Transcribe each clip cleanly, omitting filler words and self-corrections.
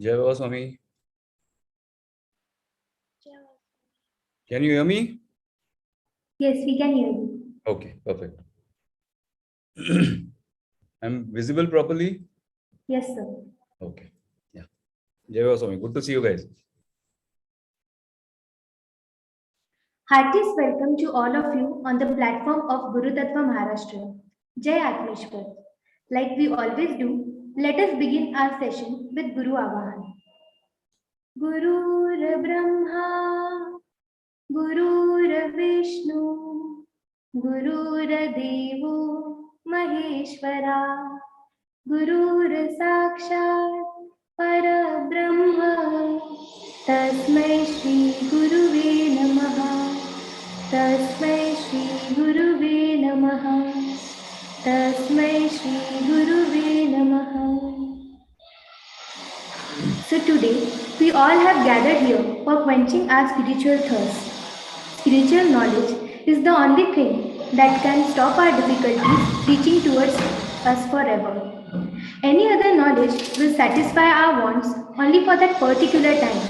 Jai Baba Swami. Can you hear me? Yes, we can hear you. Okay, perfect. I'm visible properly? Yes, sir. Okay. Yeah. Jai Baba Swami. Good to see you guys. Heartiest welcome to all of you on the platform of Guru Tattva Maharashtra. Jai Atmeshwar. Like we always do, let us begin our session with Guru Avahan. Gurur Brahma, Gurur Vishnu, Gurur Devo Maheshwara, Gurur Sakshat Parabrahma, Tasmai Shri Guruve Namaha. तस्मै श्री गुरुवे नमः तस्मै श्री गुरुवे नमः. So today we all have gathered here for quenching our spiritual thirst. Spiritual knowledge is the only thing that can stop our difficulties reaching towards us forever. Any other knowledge will satisfy our wants only for that particular time.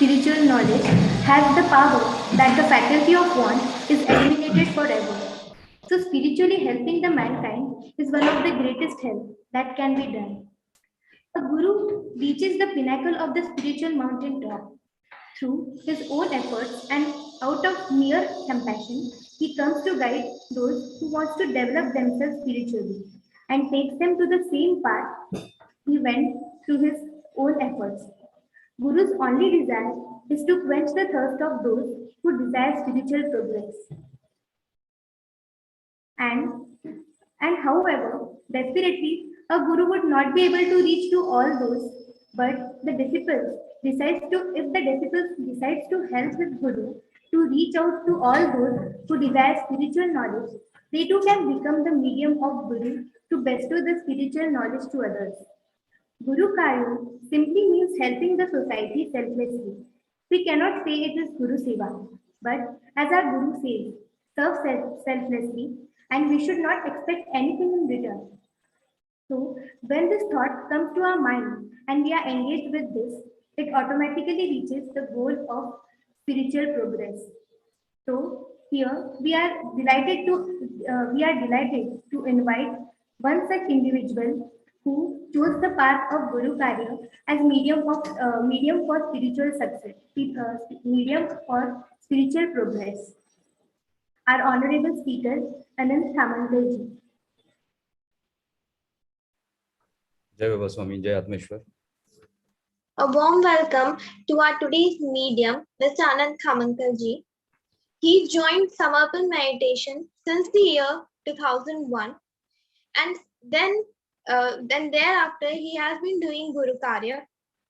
Spiritual knowledge has the power that the faculty of want is eliminated forever. So spiritually helping the mankind is one of the greatest help that can be done. A guru reaches the pinnacle of the spiritual mountain top. Through his own efforts and out of mere compassion, he comes to guide those who wants to develop themselves spiritually and takes them to the same path he went through his own efforts. Guru's only desire is to quench the thirst of those who desire spiritual progress. And, and however, desperately, a guru would not be able to reach to all those, but the disciples decides to, if the disciples decides to help his guru to reach out to all those who desire spiritual knowledge, they too can become the medium of guru to bestow the spiritual knowledge to others. Guru Karya simply means helping the society selflessly. We cannot say it is Guru Seva, but as our Guru says, serve selflessly and we should not expect anything in return. So, when this thought comes to our mind and we are engaged with this, it automatically reaches the goal of spiritual progress. So, here we are delighted to invite one such individual who chose the path of Guru Karya as medium for spiritual success, medium for spiritual progress. Our honorable speaker, Anant Samantalji. Jai Baba Swami. Jai Atmeshwar. A warm welcome to our today's medium, Mr. Anant Khamankalji. He joined Samarpan meditation since the year 2001, and then thereafter he has been doing Guru Karya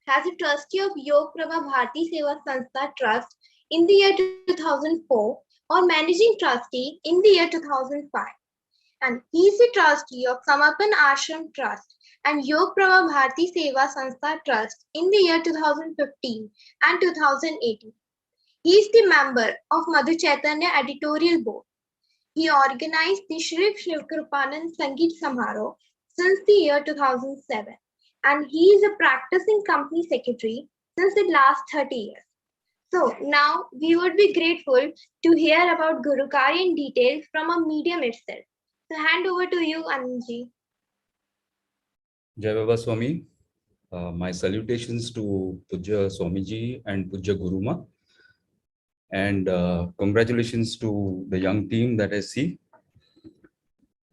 as a trustee of Yog Prabha Bharti Seva Sanstha Trust in the year 2004 or managing trustee in the year 2005. And he is the trustee of Samarpan Ashram Trust and Yog Prabha Bharti Seva Sanstha Trust in the year 2015 and 2018. He is the member of Madhu Chaitanya Editorial Board. He organized the Shri Shiv Kripanand Sangeet Samaroh since the year 2007, and he is a practicing company secretary since the last 30 years. So now we would be grateful to hear about Guru Karya in detail from a medium itself. So hand over to you, Anandji. Jai Baba Swami. My salutations to Pujya Swamiji and Pujya Guruma. And congratulations to the young team that I see.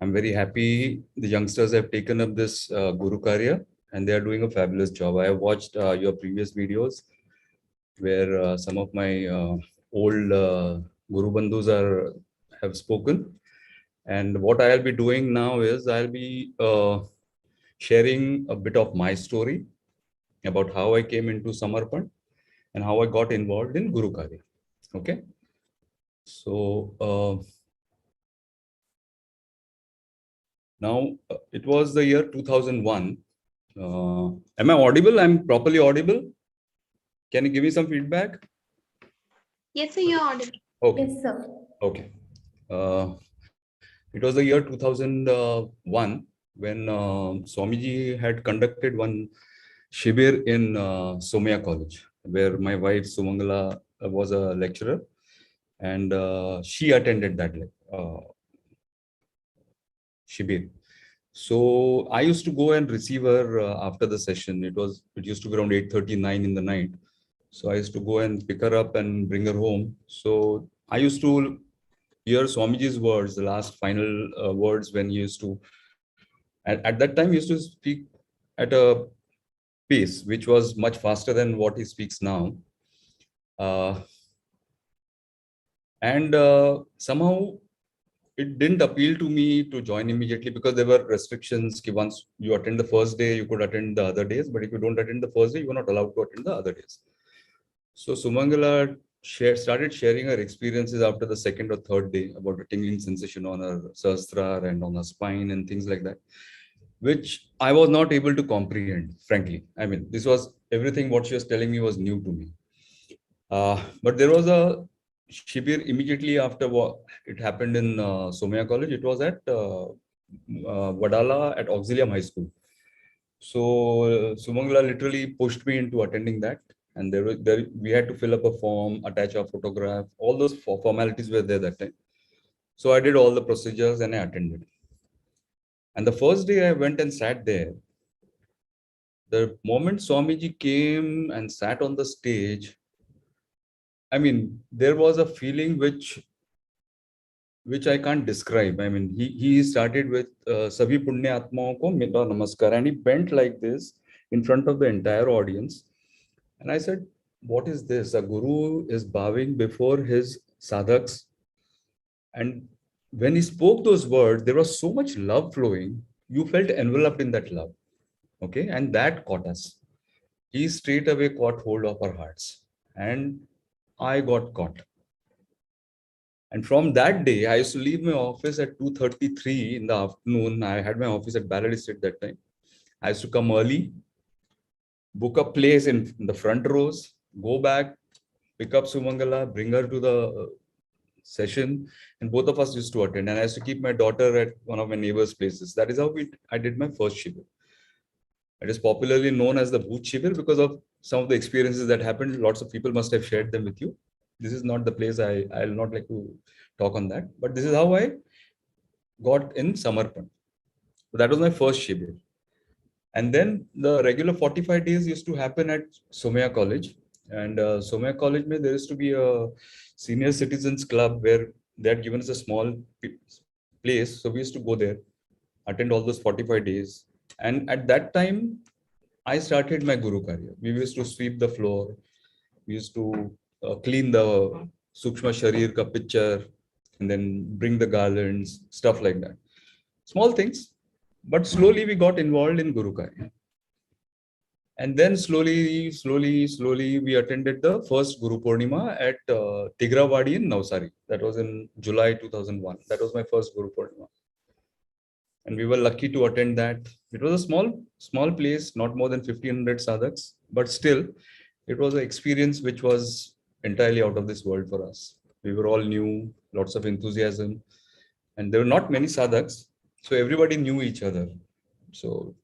I'm very happy the youngsters have taken up this Guru Karya and they are doing a fabulous job. I have watched your previous videos where some of my old Guru Bandhus are have spoken. And what I'll be doing now is I'll be sharing a bit of my story about how I came into Samarpan and how I got involved in Guru Karya. Okay. So now it was the year 2001. Am I audible? I'm properly audible. Can you give me some feedback? Yes, sir, you're audible. Okay. Yes, sir. Okay. It was the year 2001 when Swamiji had conducted one shibir in Somaya College, where my wife Sumangala was a lecturer, and she attended that shibir. So I used to go and receive her after the session. It used to be around 8:39 in the night. So I used to go and pick her up and bring her home. So I used to hear Swamiji's words, the last final words when he used to, at that time, he used to speak at a pace which was much faster than what he speaks now. Uh, and somehow it didn't appeal to me to join immediately because there were restrictions. Once you attend the first day, you could attend the other days, but if you don't attend the first day, you were not allowed to attend the other days. So Sumangala started sharing her experiences after the second or third day about a tingling sensation on her sahasrara and on her spine and things like that, which I was not able to comprehend, frankly. I mean, this was everything what she was telling me was new to me. But there was a shibir immediately after what it happened in Somaya College. It was at Wadala at Auxilium High School. So Sumangala literally pushed me into attending that. And we had to fill up a form, attach a photograph, all those formalities were there that time. So I did all the procedures and I attended. And the first day I went and sat there, the moment Swamiji came and sat on the stage, I mean, there was a feeling which I can't describe. I mean, he started with Sabhi Punya Atmaon ko Mera Namaskar, and he bent like this in front of the entire audience. And I said, what is this? A guru is bowing before his sadhaks. And when he spoke those words, there was so much love flowing. You felt enveloped in that love. Okay. And that caught us. He straight away caught hold of our hearts. And I got caught. And from that day, I used to leave my office at 2:33 in the afternoon. I had my office at Ballard Estate that time. I used to come early, book a place in the front rows, go back, pick up Sumangala, bring her to the session, and both of us used to attend. And I used to keep my daughter at one of my neighbors' places. That is how I did my first shibir. It is popularly known as the Bhoot Shibir because of some of the experiences that happened. Lots of people must have shared them with you. This is not the place. I'll not like to talk on that. But this is how I got in Samarpan. So that was my first shibir. And then the regular 45 days used to happen at Somaya College. And Somaya College, there used to be a senior citizens club where they had given us a small place. So we used to go there, attend all those 45 days. And at that time, I started my Guru Karya. We used to sweep the floor. We used to clean the Sukshma Sharir ka picture and then bring the garlands, stuff like that. Small things, but slowly we got involved in Guru Karya. And then slowly, we attended the first Guru Purnima at Tigrawadi in Navsari. That was in July 2001. That was my first Guru Purnima. And we were lucky to attend that. It was a small place, not more than 1,500 sadhaks, but still, it was an experience which was entirely out of this world for us. We were all new, lots of enthusiasm, and there were not many sadhaks, so everybody knew each other. So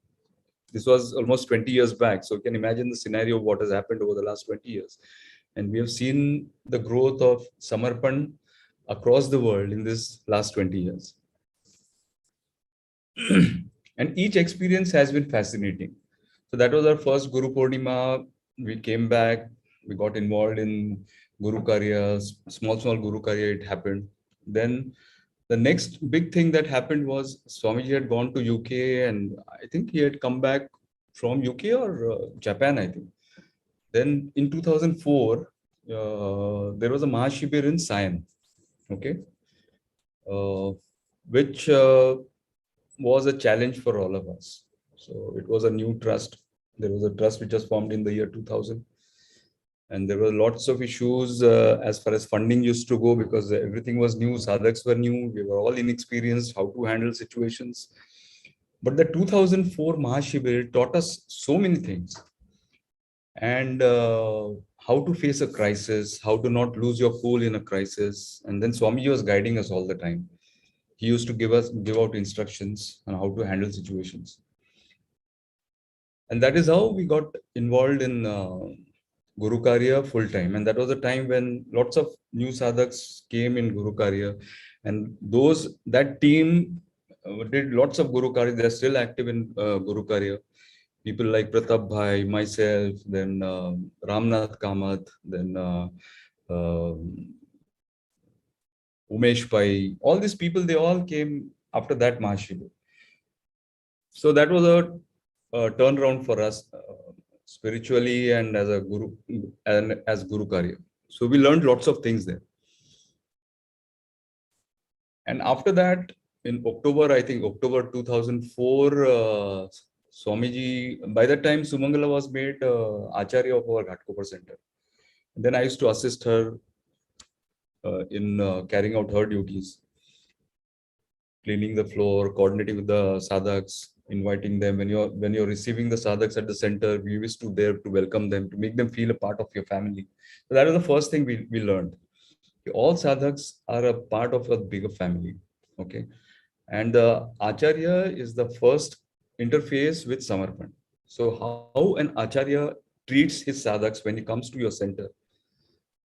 this was almost 20 years back. So you can imagine the scenario of what has happened over the last 20 years. And we have seen the growth of Samarpan across the world in this last 20 years. And each experience has been fascinating. So that was our first Guru Purnima. We came back, we got involved in Guru Karya, small Guru Karya, it happened. Then the next big thing that happened was Swamiji had gone to UK, and I think he had come back from UK or Japan, I think. Then in 2004, there was a Mahashibir in Sion. Okay. which was a challenge for all of us. So it was a new trust. There was a trust which was formed in the year 2000. And there were lots of issues as far as funding used to go, because everything was new, sadhaks were new, we were all inexperienced how to handle situations. But the 2004 Mahashivir taught us so many things. And how to face a crisis, how to not lose your cool in a crisis. And then Swamiji was guiding us all the time. He used to give out instructions on how to handle situations. And that is how we got involved in Guru Karya full time. And that was a time when lots of new sadhaks came in Guru Karya. And that team did lots of Guru Karya. They're still active in Guru Karya. People like Pratap Bhai, myself, then Ramnath Kamath, then Umesh Pai, all these people, they all came after that Mahashivir. So that was a turnaround for us spiritually and as a guru and as Guru Karya. So we learned lots of things there. And after that, in October, I think October 2004, Swamiji, by that time, Sumangala was made Acharya of our Ghatkopar Center. And then I used to assist her in carrying out her duties, cleaning the floor, coordinating with the sadhaks, inviting them. When you're receiving the sadhaks at the center, we used to there to welcome them, to make them feel a part of your family. So that was the first thing we learned. All sadhaks are a part of a bigger family. Okay. And the Acharya is the first interface with Samarpan. So how an Acharya treats his sadhaks when he comes to your center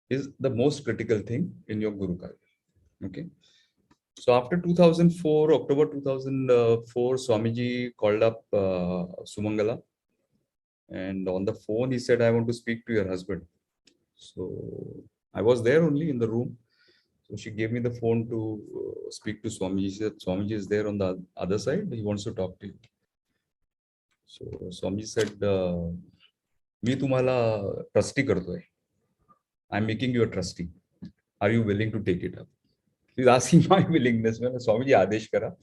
is the most critical thing in your Guru Karya. Okay. So after 2004, October 2004, Swamiji called up Sumangala. And on the phone, he said, I want to speak to your husband. So I was there only in the room. So she gave me the phone to speak to Swamiji. She said, Swamiji is there on the other side. He wants to talk to you. So Swamiji said, मी तुम्हाला trustee करतोय. I'm making you a trustee. Are you willing to take it up? He's asking my willingness. Swamiji आदेश करा.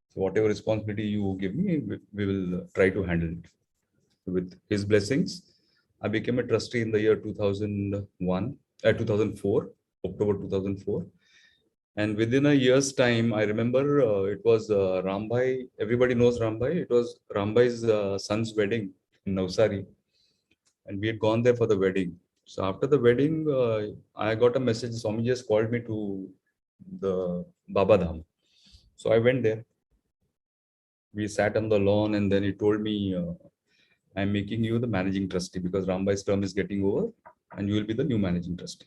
So whatever responsibility you give me, we will try to handle it. With his blessings, I became a trustee in the year 2004, October 2004. And within a year's time, I remember it was Rambhai. Everybody knows Rambhai. It was Rambhai's son's wedding in Navsari. And we had gone there for the wedding. So after the wedding, I got a message. Swamiji just called me to the Baba Dham. So I went there. We sat on the lawn, and then he told me, I'm making you the managing trustee because Rambhai's term is getting over and you will be the new managing trustee.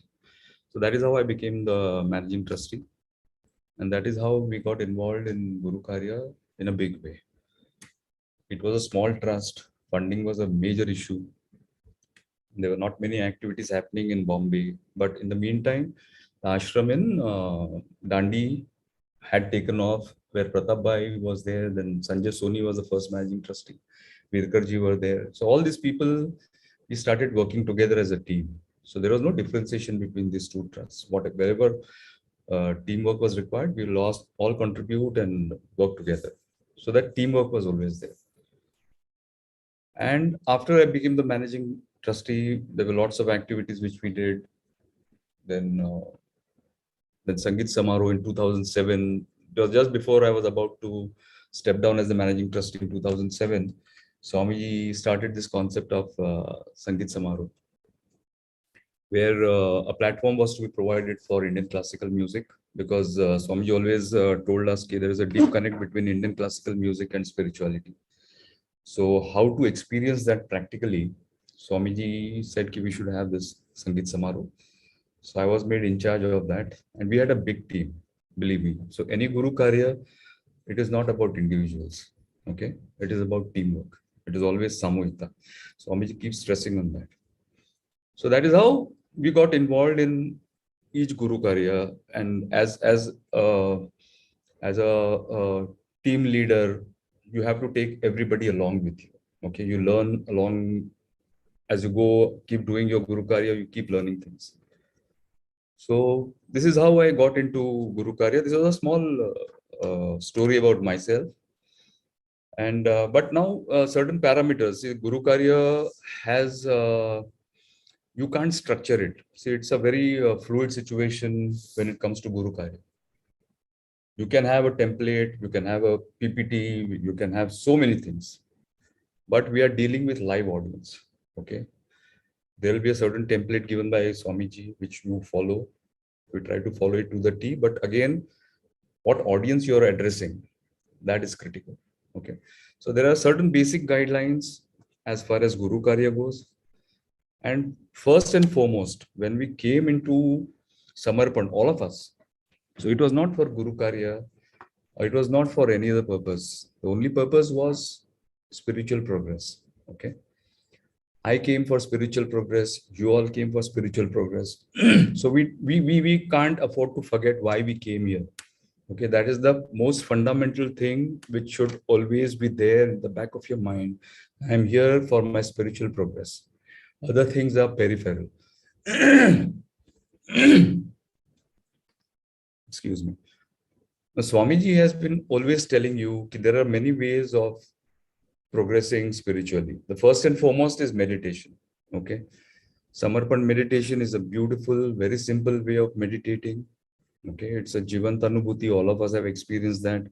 So that is how I became the managing trustee. And that is how we got involved in Guru Karya in a big way. It was a small trust. Funding was a major issue. There were not many activities happening in Bombay. But in the meantime, the ashram in Dandi had taken off, where Pratap Bhai was there. Then Sanjay Soni was the first managing trustee. Virkarji were there. So all these people, we started working together as a team. So there was no differentiation between these two trusts. Wherever teamwork was required, we lost all contribute and work together. So that teamwork was always there. And after I became the managing trustee, there were lots of activities which we did. Then Sangeet Samaroh in 2007. It was just before I was about to step down as the managing trustee in 2007. Swamiji started this concept of Sangeet Samaroh, where a platform was to be provided for Indian classical music, because Swamiji always told us that there is a deep connect between Indian classical music and spirituality. So how to experience that practically, Swamiji said that we should have this Sangeet Samaroh. So I was made in charge of that, and we had a big team, believe me. So any Guru Karya, it is not about individuals, okay? It is about teamwork. It is always Samohita. So Swamiji keeps stressing on that. So that is how we got involved in each Guru Karya, and as a team leader, you have to take everybody along with you. Okay, you learn along as you go, keep doing your Guru Karya, you keep learning things. So this is how I got into Guru Karya. This was a small story about myself. And but now certain parameters. See, Guru Karya has you can't structure it. See, it's a very fluid situation when it comes to Guru Karya. You can have a template, you can have a PPT, you can have so many things, but we are dealing with live audience. Okay, there will be a certain template given by Swamiji which you follow. We try to follow it to the T, but again, what audience you are addressing, that is critical. Okay, so there are certain basic guidelines as far as Guru Karya goes. And first and foremost, when we came into Samarpan, all of us, so it was not for Guru Karya, it was not for any other purpose. The only purpose was spiritual progress. Okay, I came for spiritual progress. You all came for spiritual progress. So we can't afford to forget why we came here. Okay, that is the most fundamental thing which should always be there in the back of your mind. I am here for my spiritual progress. Other things are peripheral. Excuse me. Now, Swamiji has been always telling you that there are many ways of progressing spiritually. The first and foremost is meditation. Okay. Samarpan meditation is a beautiful, very simple way of meditating. Okay. It's a Jivant Anubhuti. All of us have experienced that.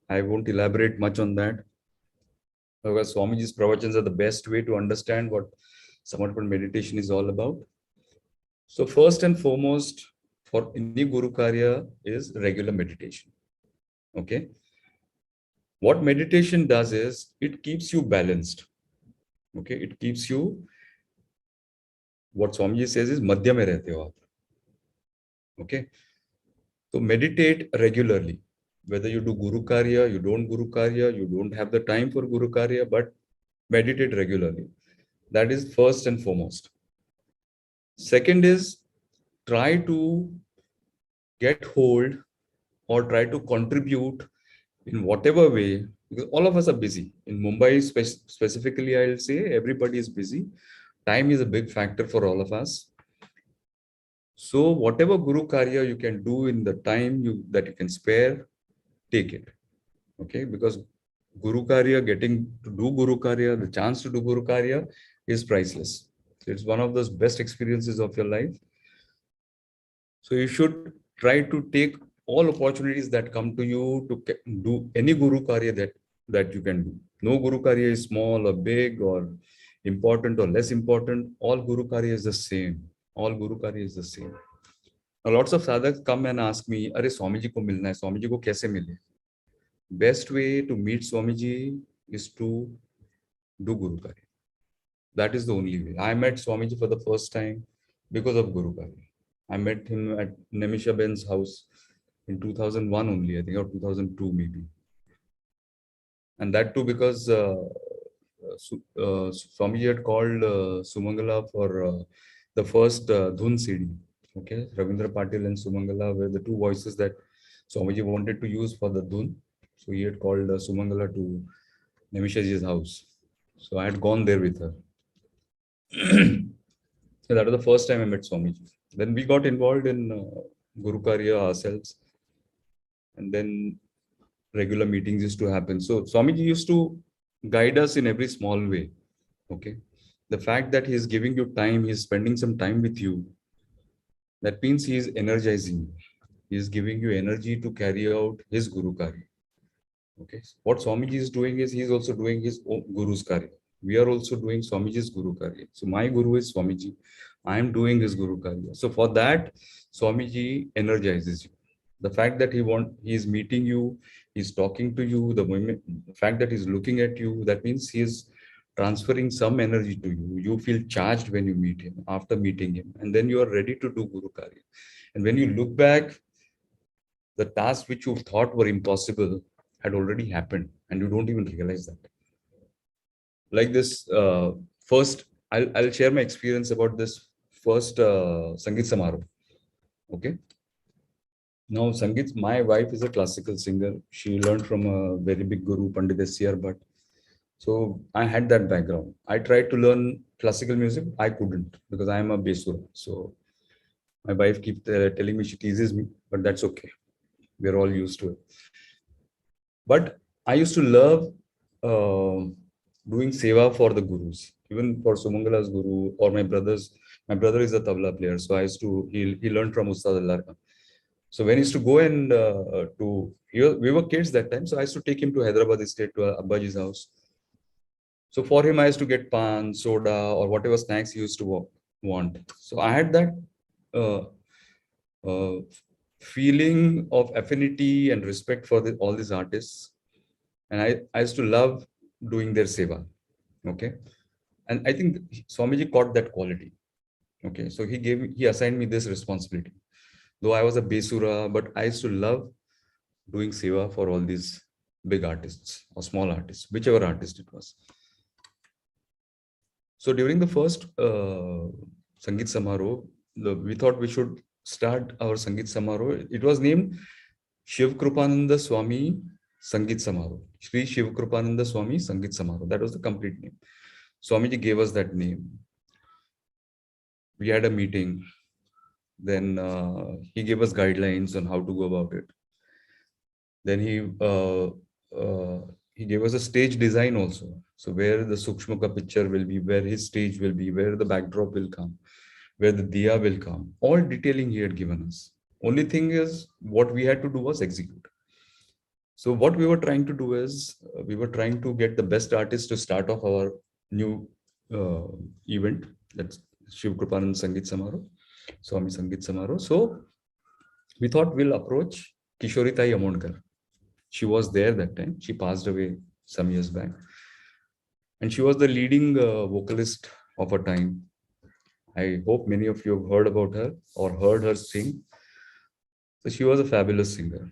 I won't elaborate much on that. Because Swamiji's pravachans are the best way to understand what Samarpan meditation is all about. So first and foremost for any Guru Karya is regular meditation. Okay. What meditation does is it keeps you balanced. Okay. It keeps you, what Swamiji says is madhya mein rehte ho aap. Okay. So meditate regularly. Whether you do Guru Karya, you don't Guru Karya, you don't have the time for Guru Karya, but meditate regularly. That is first and foremost. Second is try to get hold or try to contribute in whatever way, because all of us are busy. In Mumbai specifically, I'll say everybody is busy. Time is a big factor for all of us. So whatever Guru Karya you can do in the time that you can spare, take it. Okay, because Guru Karya, getting to do Guru Karya, the chance to do Guru Karya is priceless. It's one of those best experiences of your life. So you should try to take all opportunities that come to you to do any Guru Karya that you can do. No Guru Karya is small or big or important or less important. All Guru Karya is the same. All Guru Karya is the same. Now, lots of sadhaks come and ask me, "Arey Swamiji ko milna hai. Swamiji ko kaise mile?" Best way to meet Swamiji is to do Guru Karya. That is the only way. I met Swamiji for the first time because of Guru Karya. I met him at Nemisha Ben's house in 2001 only, I think, or 2002 maybe. And that too because Swamiji had called Sumangala for the first Dhun CD. Okay, Ravindra Patil and Sumangala were the two voices that Swamiji wanted to use for the Dhun. So he had called Sumangala to Nemishaji's house. So I had gone there with her. So that was the first time I met Swamiji. Then we got involved in Guru Karya ourselves. And then regular meetings used to happen. So Swamiji used to guide us in every small way. Okay. The fact that he is giving you time, he is spending some time with you, that means he is energizing you. He is giving you energy to carry out his Guru Karya. Okay. What Swamiji is doing is he is also doing his own Guru's Karya. We are also doing Swamiji's Guru Karya. So my Guru is Swamiji. I am doing his Guru Karya. So for that, Swamiji energizes you. The fact that he is meeting you, he's talking to you, the fact that he's looking at you, that means he is transferring some energy to you. You feel charged when you meet him, after meeting him, and then you are ready to do Guru Karya. And when you look back, the tasks which you thought were impossible had already happened, and you don't even realize that. Like this, first, I'll share my experience about this first Sangeet Samaroh. Okay. Now, Sangeet, my wife is a classical singer. She learned from a very big guru, Pandit S.C.R. Bhatt. So I had that background. I tried to learn classical music. I couldn't because I am a Besura. So My wife keeps telling me she teases me, but that's okay. We're all used to it. But I used to love doing seva for the gurus, even for Sumangala's guru or my brother's. My brother is a tabla player, so I used to. He learned from Ustad Allah. So when he used to go and we were kids that time, so I used to take him to Hyderabad Estate to Abbaji's house. So for him, I used to get pan, soda, or whatever snacks he used to want. So I had that uh, uh, feeling of affinity and respect for all these artists, and I used to love doing their seva. Okay, and I think Swamiji caught that quality. Okay, so he assigned me this responsibility. Though I was a Besura, but I used to love doing seva for all these big artists or small artists, whichever artist it was. So during the first Sangeet Samaroh, we thought we should start our Sangeet Samaroh. It was named Shiv Krupananda Swami Sangeet Samaroh. Shri Shiv Krupananda Swami Sangeet Samaroh. That was the complete name. Swamiji gave us that name. We had a meeting. Then he gave us guidelines on how to go about it. Then he gave us a stage design also. So where the Sukshmaka picture will be, where his stage will be, where the backdrop will come, where the diya will come. All detailing he had given us. Only thing is what we had to do was execute. So what we were trying to do is we were trying to get the best artists to start off our new event. That's Shiv Krupanand Sangeet Samaroh, Swami Sangeet Samaroh. So we thought we'll approach Kishoritai Amondkar. She was there that time. She passed away some years back. And she was the leading vocalist of her time. I hope many of you have heard about her or heard her sing. So she was a fabulous singer.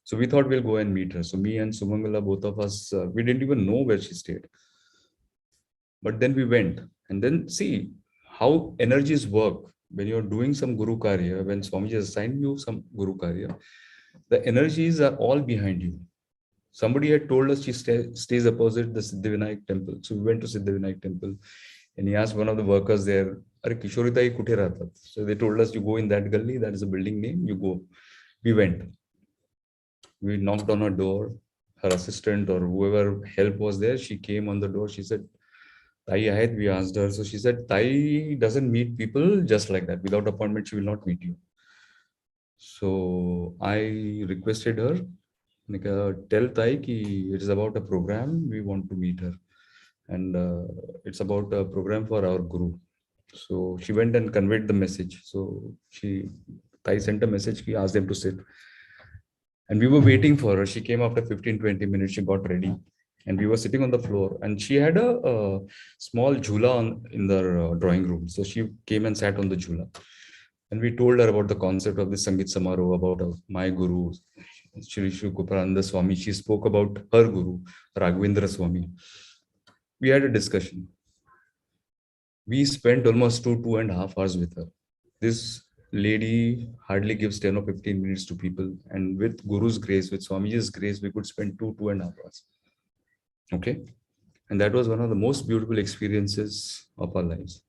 So we thought we'll go and meet her. So me and Sumangala, both of us, we didn't even know where she stayed. But then we went. And then see how energies work when you're doing some Guru Karya, when Swamiji has assigned you some Guru Karya, the energies are all behind you. Somebody had told us she stays opposite the Siddhivinayak temple. So we went to Siddhivinayak temple and he asked one of the workers there, Are Kishoritai kuthe rahtat? So they told us, you go in that gully, that is a building name, you go. We went. We knocked on her door. Her assistant or whoever help was there, she came on the door. She said, Tai Ahad, we asked her. So she said, Tai doesn't meet people just like that. Without appointment, she will not meet you. So I requested her, tell Tai ki it is about a program. We want to meet her. And it's about a program for our Guru. So she went and conveyed the message. So Tai sent a message, he asked them to sit. And we were waiting for her. She came after 15-20 minutes. She got ready. And we were sitting on the floor. And she had a small jhula in the drawing room. So she came and sat on the jhula. And we told her about the concept of the Sangeet Samaroh, about my Guru, Shri Shiv Krupananda Swami. She spoke about her Guru, Raghavendra Swami. We had a discussion. We spent almost 2.5 hours with her. This lady hardly gives 10 or 15 minutes to people. And with Guru's grace, with Swamiji's grace, we could spend 2.5 hours. Okay. And that was one of the most beautiful experiences of our lives.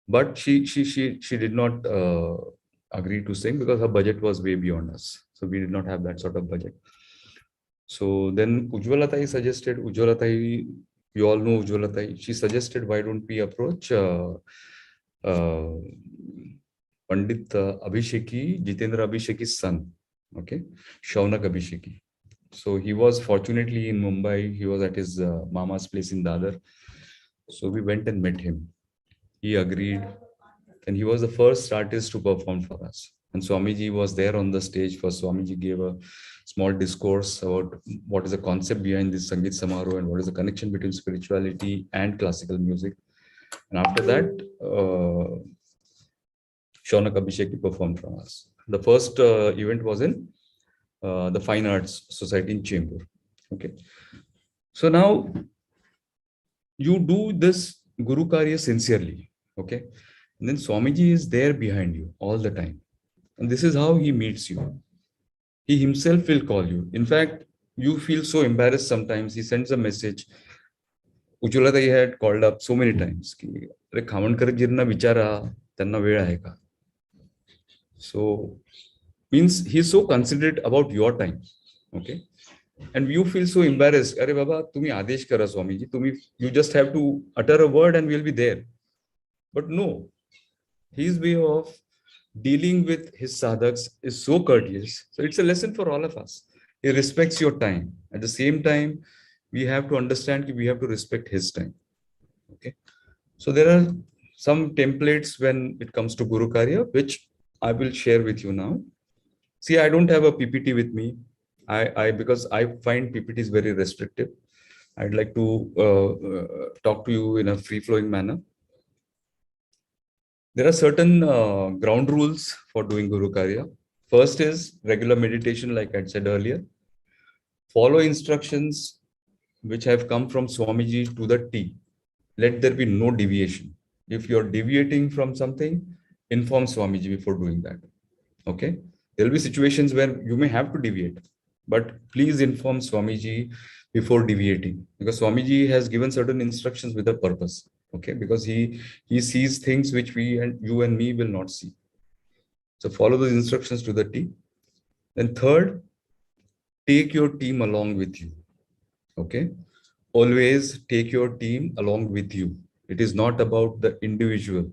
But she did not agree to sing because her budget was way beyond us. So we did not have that sort of budget. So then Ujjwala Tai suggested, Ujjwala Tai, you all know Ujjwala Tai, she suggested, why don't we approach Pandit Abhisheki, Jitendra Abhisheki's son, okay, Shaunak Abhisheki. So he was fortunately in Mumbai. He was at his mama's place in Dadar. So we went and met him. He agreed. And he was the first artist to perform for us. And Swamiji was there on the stage. First, Swamiji gave a small discourse about what is the concept behind this Sangeet Samaroh and what is the connection between spirituality and classical music. And after that, Shaunak Abhisheki performed from us. The first event was in the Fine Arts Society in Chembur. Okay. So now you do this Guru Karya sincerely. Okay. And then Swamiji is there behind you all the time. And this is how he meets you. He himself will call you. In fact, you feel so embarrassed sometimes. He sends a message. Ujjwala Tai had called up so many times. Khawankar jirna vichara, tanna veda hai ka. So means he's so considerate about your time. Okay. And you feel so embarrassed. Arey Baba, tumi adesh kara Swamiji. You just have to utter a word and we'll be there. But no, his way of dealing with his sadhaks is so courteous. So it's a lesson for all of us. He respects your time. At the same time, we have to understand that we have to respect his time. Okay. So there are some templates when it comes to Guru Karya, which I will share with you now. See, I don't have a PPT with me. Because I find PPT is very restrictive. I'd like to talk to you in a free-flowing manner. There are certain ground rules for doing Guru Karya. First is regular meditation, like I said earlier. Follow instructions which have come from Swamiji to the T. Let there be no deviation. If you're deviating from something, inform Swamiji before doing that. Okay. There will be situations where you may have to deviate, but please inform Swamiji before deviating, because Swamiji has given certain instructions with a purpose. Okay. Because he sees things which you and me will not see. So follow those instructions to the T. Then third, take your team along with you. Okay. Always take your team along with you. It is not about the individual.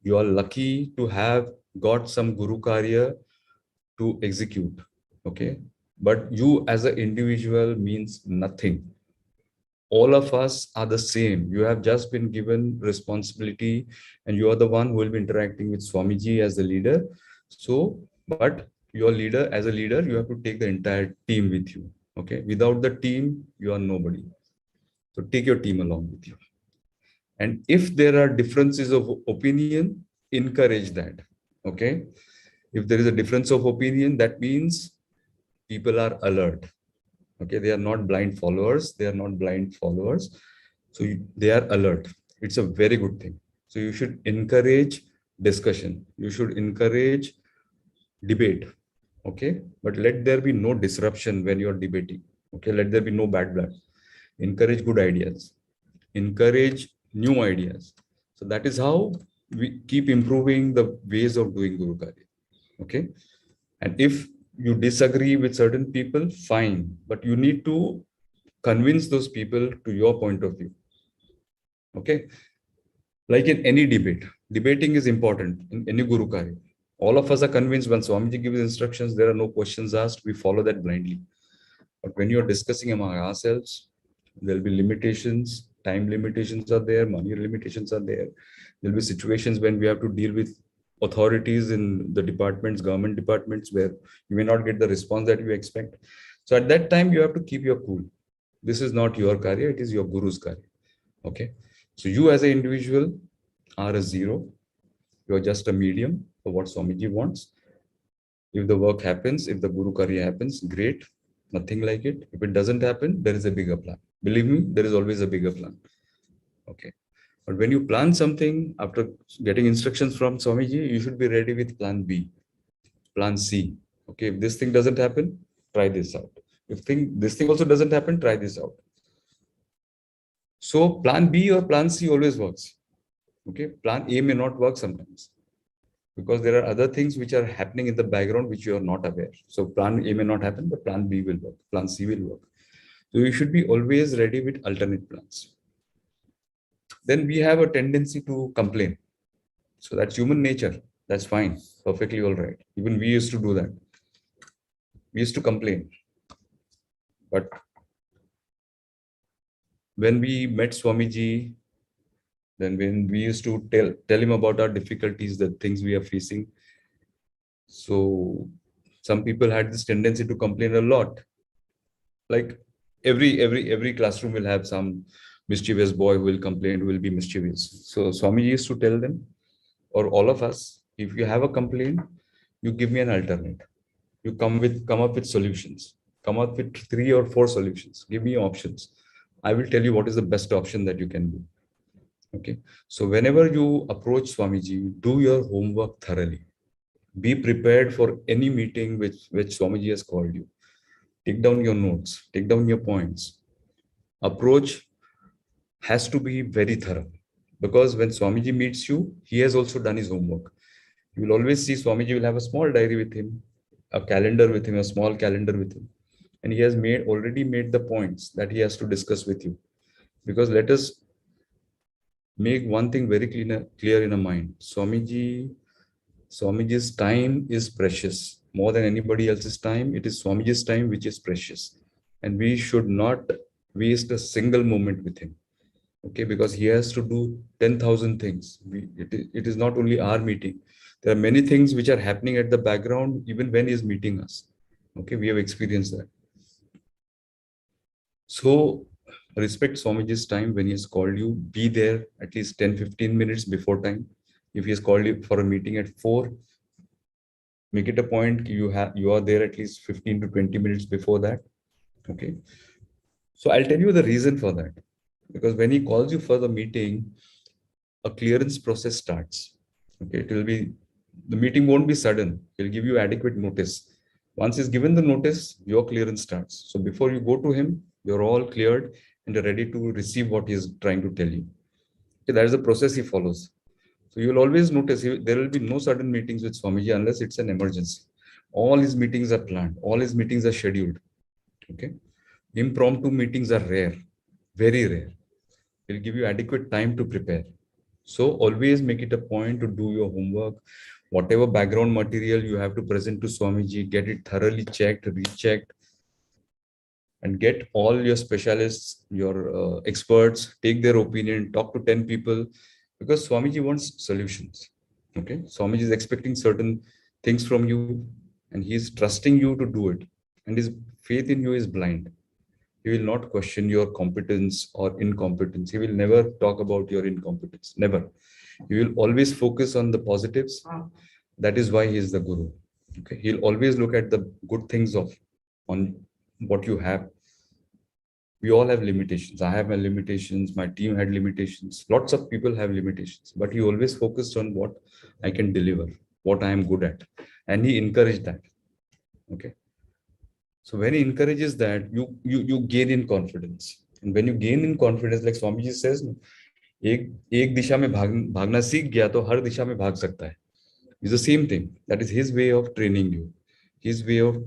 You are lucky to have got some Guru Karya to execute. Okay. But you as an individual means nothing. All of us are the same. You have just been given responsibility and you are the one who will be interacting with Swamiji as the leader. So, but your leader, as a leader, you have to take the entire team with you. Okay. Without the team, you are nobody. So take your team along with you. And if there are differences of opinion, encourage that. Okay. If there is a difference of opinion, that means people are alert. Okay. They are not blind followers. They are not blind followers. So they are alert. It's a very good thing. So you should encourage discussion. You should encourage debate. Okay. But let there be no disruption when you're debating. Okay. Let there be no bad blood. Encourage good ideas. Encourage new ideas. So that is how we keep improving the ways of doing Guru Karya. Okay. And if you disagree with certain people, fine. But you need to convince those people to your point of view. Okay. Like in any debate, debating is important in any Guru Karya. All of us are convinced when Swamiji gives instructions, there are no questions asked. We follow that blindly. But when you're discussing among ourselves, there'll be limitations, time limitations are there, money limitations are there. There'll be situations when we have to deal with authorities in the departments, government departments, where you may not get the response that you expect. So at that time, you have to keep your cool. This is not your Karya, it is your Guru's Karya. Okay. So you as an individual are a zero. You are just a medium for what Swamiji wants. If the work happens, if the Guru Karya happens, great. Nothing like it. If it doesn't happen, there is a bigger plan. Believe me, there is always a bigger plan. Okay. But when you plan something after getting instructions from Swamiji, you should be ready with plan B, plan C. Okay. If this thing doesn't happen, try this out. If this thing also doesn't happen, try this out. So plan B or plan C always works. Okay. Plan A may not work sometimes, because there are other things which are happening in the background which you are not aware. So plan A may not happen, but plan B will work. Plan C will work. So you should be always ready with alternate plans. Then we have a tendency to complain. So that's human nature. That's fine. Perfectly all right. Even we used to do that. We used to complain. But when we met Swamiji, then when we used to tell him about our difficulties, the things we are facing. So some people had this tendency to complain a lot. Like every classroom will have some mischievous boy who will complain, who will be mischievous. So Swamiji used to tell them, or all of us, if you have a complaint, you give me an alternate. You come up with solutions. Come up with 3 or 4 solutions. Give me options. I will tell you what is the best option that you can do. Okay. So whenever you approach Swamiji, do your homework thoroughly. Be prepared for any meeting which Swamiji has called you. Take down your notes. Take down your points. Approach has to be very thorough, because when Swamiji meets you, he has also done his homework. You will always see Swamiji will have a small diary with him, a calendar with him, a small calendar with him. And he has already made the points that he has to discuss with you. Because let us make one thing very clear in our mind. Swamiji's time is precious. More than anybody else's time, it is Swamiji's time which is precious. And we should not waste a single moment with him. Okay, because he has to do 10,000 things. It is not only our meeting. There are many things which are happening at the background, even when he is meeting us. Okay, we have experienced that. So respect Swamiji's time. When he has called you, be there at least 10-15 minutes before time. If he has called you for a meeting at 4, make it a point you are there at least 15 to 20 minutes before that. Okay. So I'll tell you the reason for that. Because when he calls you for the meeting, a clearance process starts. Okay, the meeting won't be sudden. He'll give you adequate notice. Once he's given the notice, your clearance starts. So before you go to him, you're all cleared and you're ready to receive what he's trying to tell you. Okay, that is the process he follows. So you'll always notice there will be no sudden meetings with Swamiji unless it's an emergency. All his meetings are planned. All his meetings are scheduled. Okay. Impromptu meetings are rare, very rare. He'll give you adequate time to prepare. So always make it a point to do your homework. Whatever background material you have to present to Swamiji, get it thoroughly checked, rechecked, and get all your specialists, your experts, take their opinion, talk to 10 people, because Swamiji wants solutions. Okay, Swamiji is expecting certain things from you, and he is trusting you to do it, and his faith in you is blind. He will not question your competence or incompetence. He will never talk about your incompetence. Never. He will always focus on the positives. That is why he is the guru. Okay. He'll always look at the good things on what you have. We all have limitations. I have my limitations. My team had limitations. Lots of people have limitations, but he always focused on what I can deliver, what I am good at. And he encouraged that. Okay. So when he encourages that, you gain in confidence. And when you gain in confidence, like Swamiji says, एक दिशा में भागना सीख गया तो हर दिशा में भाग सकता है. It's the same thing. That is his way of training you. His way of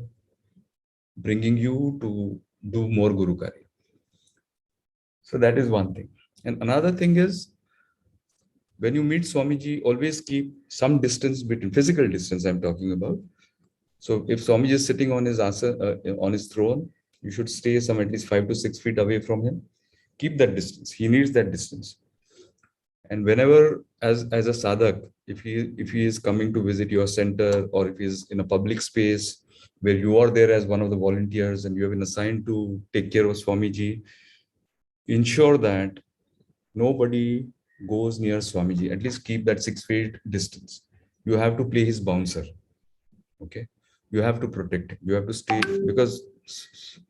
bringing you to do more Guru Karya. So that is one thing. And another thing is, when you meet Swamiji, always keep some distance between, physical distance I'm talking about. So if Swamiji is sitting on his on his throne, you should stay at least 5 to 6 feet away from him. Keep that distance. He needs that distance. And whenever, as a sadhak, if he is coming to visit your center, or if he is in a public space where you are there as one of the volunteers and you have been assigned to take care of Swamiji, ensure that nobody goes near Swamiji. At least keep that 6 feet distance. You have to play his bouncer. Okay. You have to protect him. You have to stay, because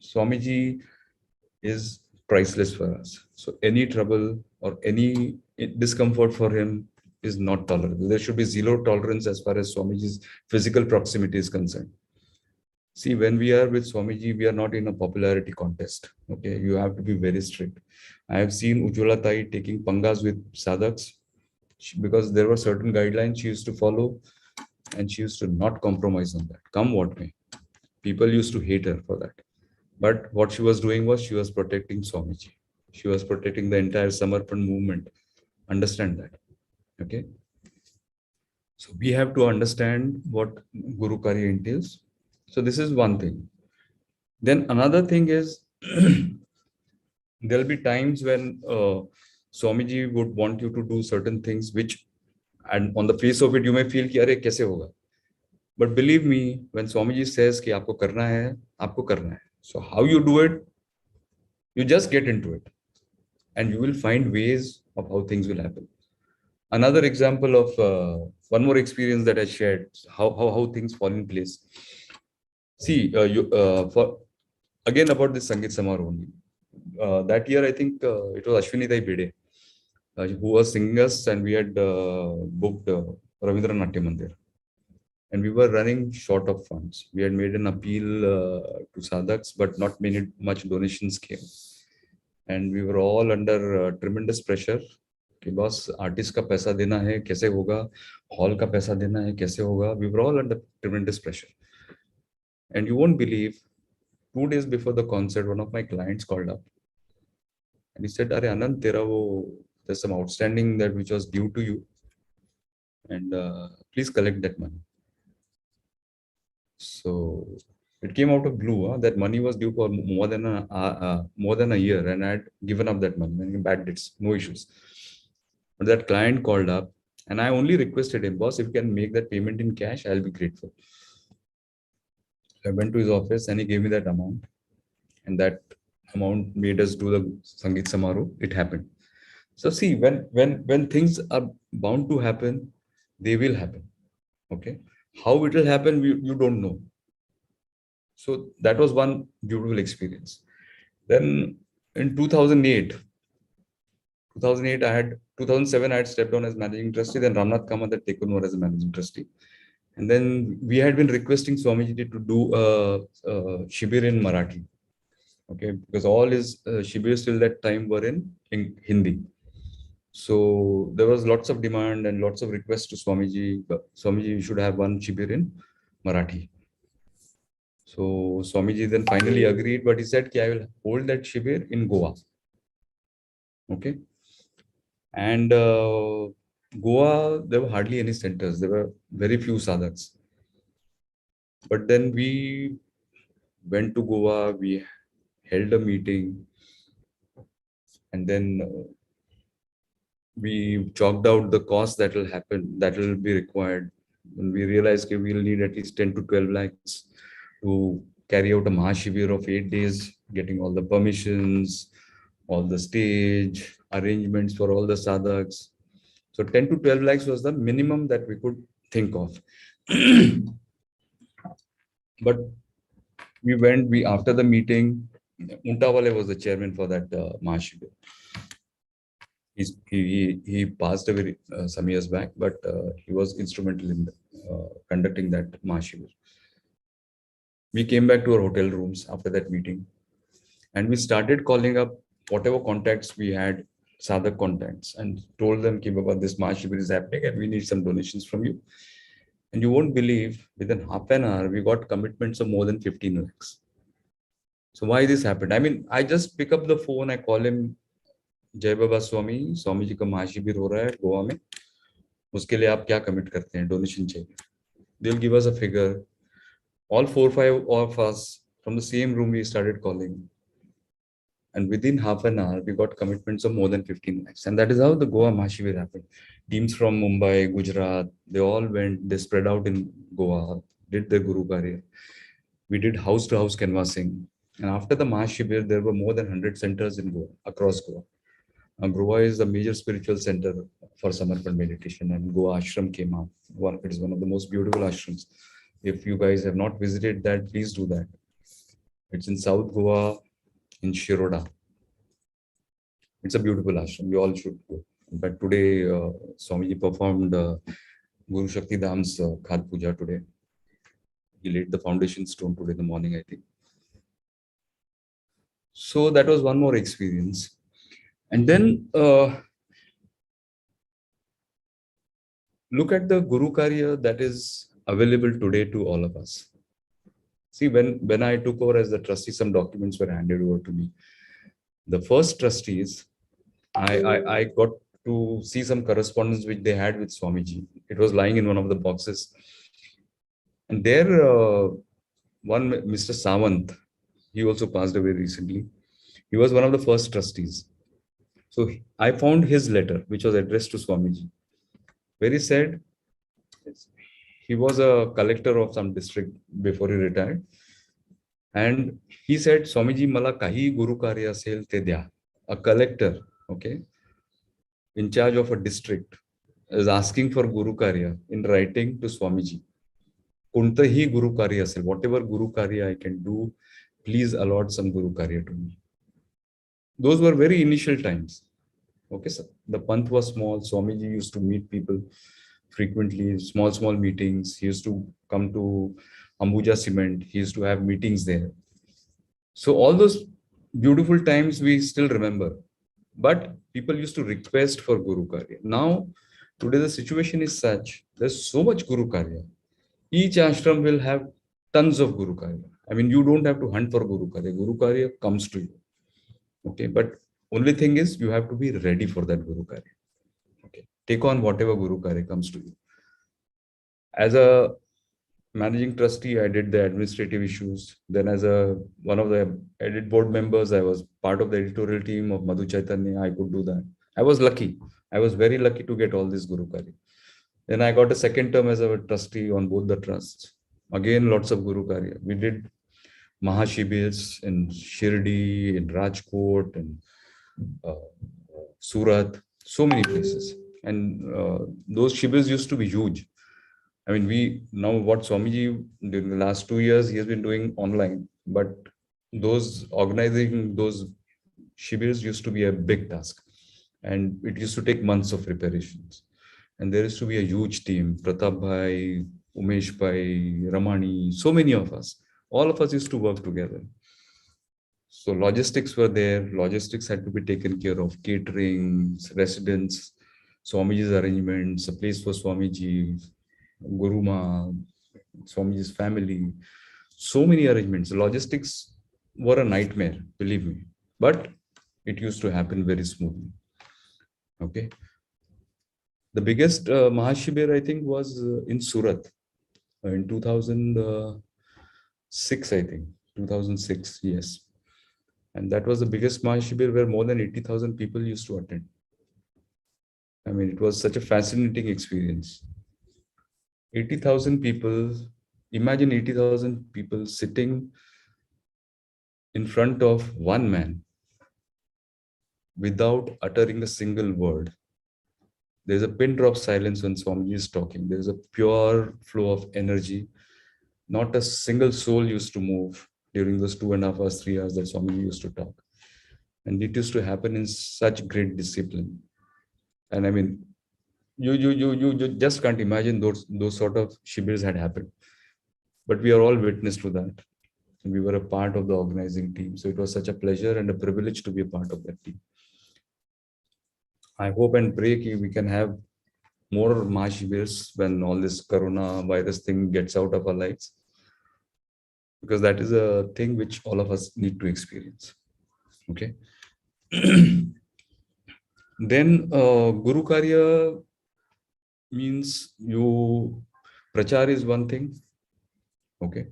Swamiji is priceless for us. So any trouble or any discomfort for him is not tolerable. There should be zero tolerance as far as Swamiji's physical proximity is concerned. See, when we are with Swamiji, we are not in a popularity contest. Okay, you have to be very strict. I have seen Ujjwala Tai taking pangas with sadhaks because there were certain guidelines she used to follow, and she used to not compromise on that, come what may. People used to hate her for that. But what she was doing was she was protecting Swamiji. She was protecting the entire Samarpan movement. Understand that. Okay. So we have to understand what Guru Karya entails. So this is one thing. Then another thing is, there'll be times when Swamiji would want you to do certain things which, and on the face of it, you may feel कि अरे कैसे होगा. But believe me, when Swamiji says कि आपको करना है, आपको करना है. So how you do it, you just get into it, and you will find ways of how things will happen. Another example of one more experience that I shared, how things fall in place. See, for again about this Sangeet Samaroh only. That year, I think it was Ashwini Dai Bide who was singing us, and we had booked Ravindra Natya Mandir. And we were running short of funds. We had made an appeal to sadhaks, but not much donations came. And we were all under tremendous pressure. कि बस artist का पैसा देना है कैसे होगा, hall का पैसा देना है कैसे होगा. We were all under tremendous pressure. And you won't believe, 2 days before the concert, one of my clients called up and he said, "Arey Anand, there's some outstanding that which was due to you, and please collect that money." So it came out of blue, that money was due for more than a year, and I had given up that money. And bad debts, no issues. But that client called up, and I only requested him, "Boss, if you can make that payment in cash, I'll be grateful." I went to his office and he gave me that amount, and that amount made us do the Sangeet Samaroh. It happened. So see, when things are bound to happen, they will happen. Okay, how it will happen, you don't know. So that was one beautiful experience. Then in 2008, 2007, I had stepped down as managing trustee. Then Ramnath Kamath had taken over as a managing trustee. And then we had been requesting Swamiji to do a shibir in Marathi. Okay, because all his shibirs till that time were in Hindi. So there was lots of demand and lots of requests to Swamiji. Swamiji, you should have one shibir in Marathi. So Swamiji then finally agreed, but he said, I will hold that shibir in Goa. Okay. And Goa, there were hardly any centers. There were very few sadhaks. But then we went to Goa, we held a meeting, and then we chalked out the cost that will happen, that will be required. And we realized we will need at least 10 to 12 lakhs to carry out a Mahashivir of 8 days, getting all the permissions, all the stage arrangements for all the sadhaks. So 10 to 12 lakhs was the minimum that we could think of. But we went, after the meeting, Untawale was the chairman for that Mahashivir. He passed away some years back, but he was instrumental in conducting that Mahashivir. We came back to our hotel rooms after that meeting, and we started calling up whatever contacts we had, sadhak contacts, and told them, Baba, this Mahashivir is happening and we need some donations from you. And you won't believe, within half an hour, we got commitments of more than 15 lakhs. So why this happened? I mean, I just pick up the phone, I call him, जय बाबा स्वामी जी का महाशिविर हो रहा है गोवा में, उसके लिए आप क्या कमिट करते हैं, डोनेशन चाहिए. They'll give us a figure. All 4-5 of us from the same room, we started calling, and within half an hour we got commitments of more than 15 lakhs. And that is how the Goa Mahashivir happened. Teams from Mumbai, Gujarat, they all went, they spread out in Goa, did the Guru Karya. We did house to house canvassing, and after the Mahashivir there were more than 100 centers in Goa, across Goa. Goa is a major spiritual center for Samarpan meditation, and Goa Ashram came up. It is one of the most beautiful ashrams. If you guys have not visited that, please do that. It's in South Goa, in Shiroda. It's a beautiful ashram. We all should go. But today, Swamiji performed Guru Shakti Dham's Khad Puja today. He laid the foundation stone today in the morning, I think. So that was one more experience. And then look at the Guru Karya that is available today to all of us. See, when I took over as the trustee, some documents were handed over to me. The first trustees, I got to see some correspondence which they had with Swamiji. It was lying in one of the boxes. And there, one Mr. Sawant, he also passed away recently. He was one of the first trustees. So I found his letter, which was addressed to Swamiji. Very sad. He was a collector of some district before he retired. And he said, Swamiji, mala kahi Guru Karya asel te dya. A collector, okay, in charge of a district, is asking for Guru Karya in writing to Swamiji. Kuntahi Guru Karya asel, whatever Guru Karya I can do, please allot some Guru Karya to me. Those were very initial times. Okay, sir. The Panth was small. Swamiji used to meet people frequently, small meetings. He used to come to Ambuja Cement. He used to have meetings there. So all those beautiful times we still remember. but people used to request for Guru Karya. Now, today the situation is such, there's so much Guru Karya. Each ashram will have tons of Guru Karya. I mean, you don't have to hunt for Guru Karya. Guru Karya comes to you. Okay, but only thing is you have to be ready for that Guru Karya. Okay, take on whatever Guru Karya comes to you. As a managing trustee, I did the administrative issues. Then as one of the edit board members, I was part of the editorial team of Madhu Chaitanya. I could do that. I was lucky. I was very lucky to get all this Guru Karya. Then I got a second term as a trustee on both the trusts. Again, lots of Guru Karya. We did Mahashibis in Shirdi, in Rajkot, and Surat, so many places. And those Shibis used to be huge. I mean, we now what Swamiji during the last 2 years, he has been doing online, but those organizing those Shibis used to be a big task. And it used to take months of preparations. And there used to be a huge team, Pratap Bhai, Umesh Bhai, Ramani, so many of us. All of us used to work together. So logistics were there. Logistics had to be taken care of. Catering, residents, Swamiji's arrangements, a place for Swamiji, Guruma, Swamiji's family. So many arrangements. Logistics were a nightmare, believe me. But it used to happen very smoothly. Okay. The biggest Mahashibir, I think, was in Surat in 2006, I think. 2006, yes. And that was the biggest Mahashibir where more than 80,000 people used to attend. I mean, it was such a fascinating experience. 80,000 people, imagine 80,000 people sitting in front of one man without uttering a single word. There's a pin drop silence when Swamiji is talking. There's a pure flow of energy. Not a single soul used to move during those 2.5 hours, 3 hours that Swamiji used to talk. And it used to happen in such great discipline. And I mean, you just can't imagine those sort of shibirs had happened. But we are all witness to that. And we were a part of the organizing team. So it was such a pleasure and a privilege to be a part of that team. I hope and pray that we can have more Mahashibirs when all this coronavirus thing gets out of our lives. Because that is a thing which all of us need to experience. Okay. Then Guru Karya means Prachar is one thing. Okay.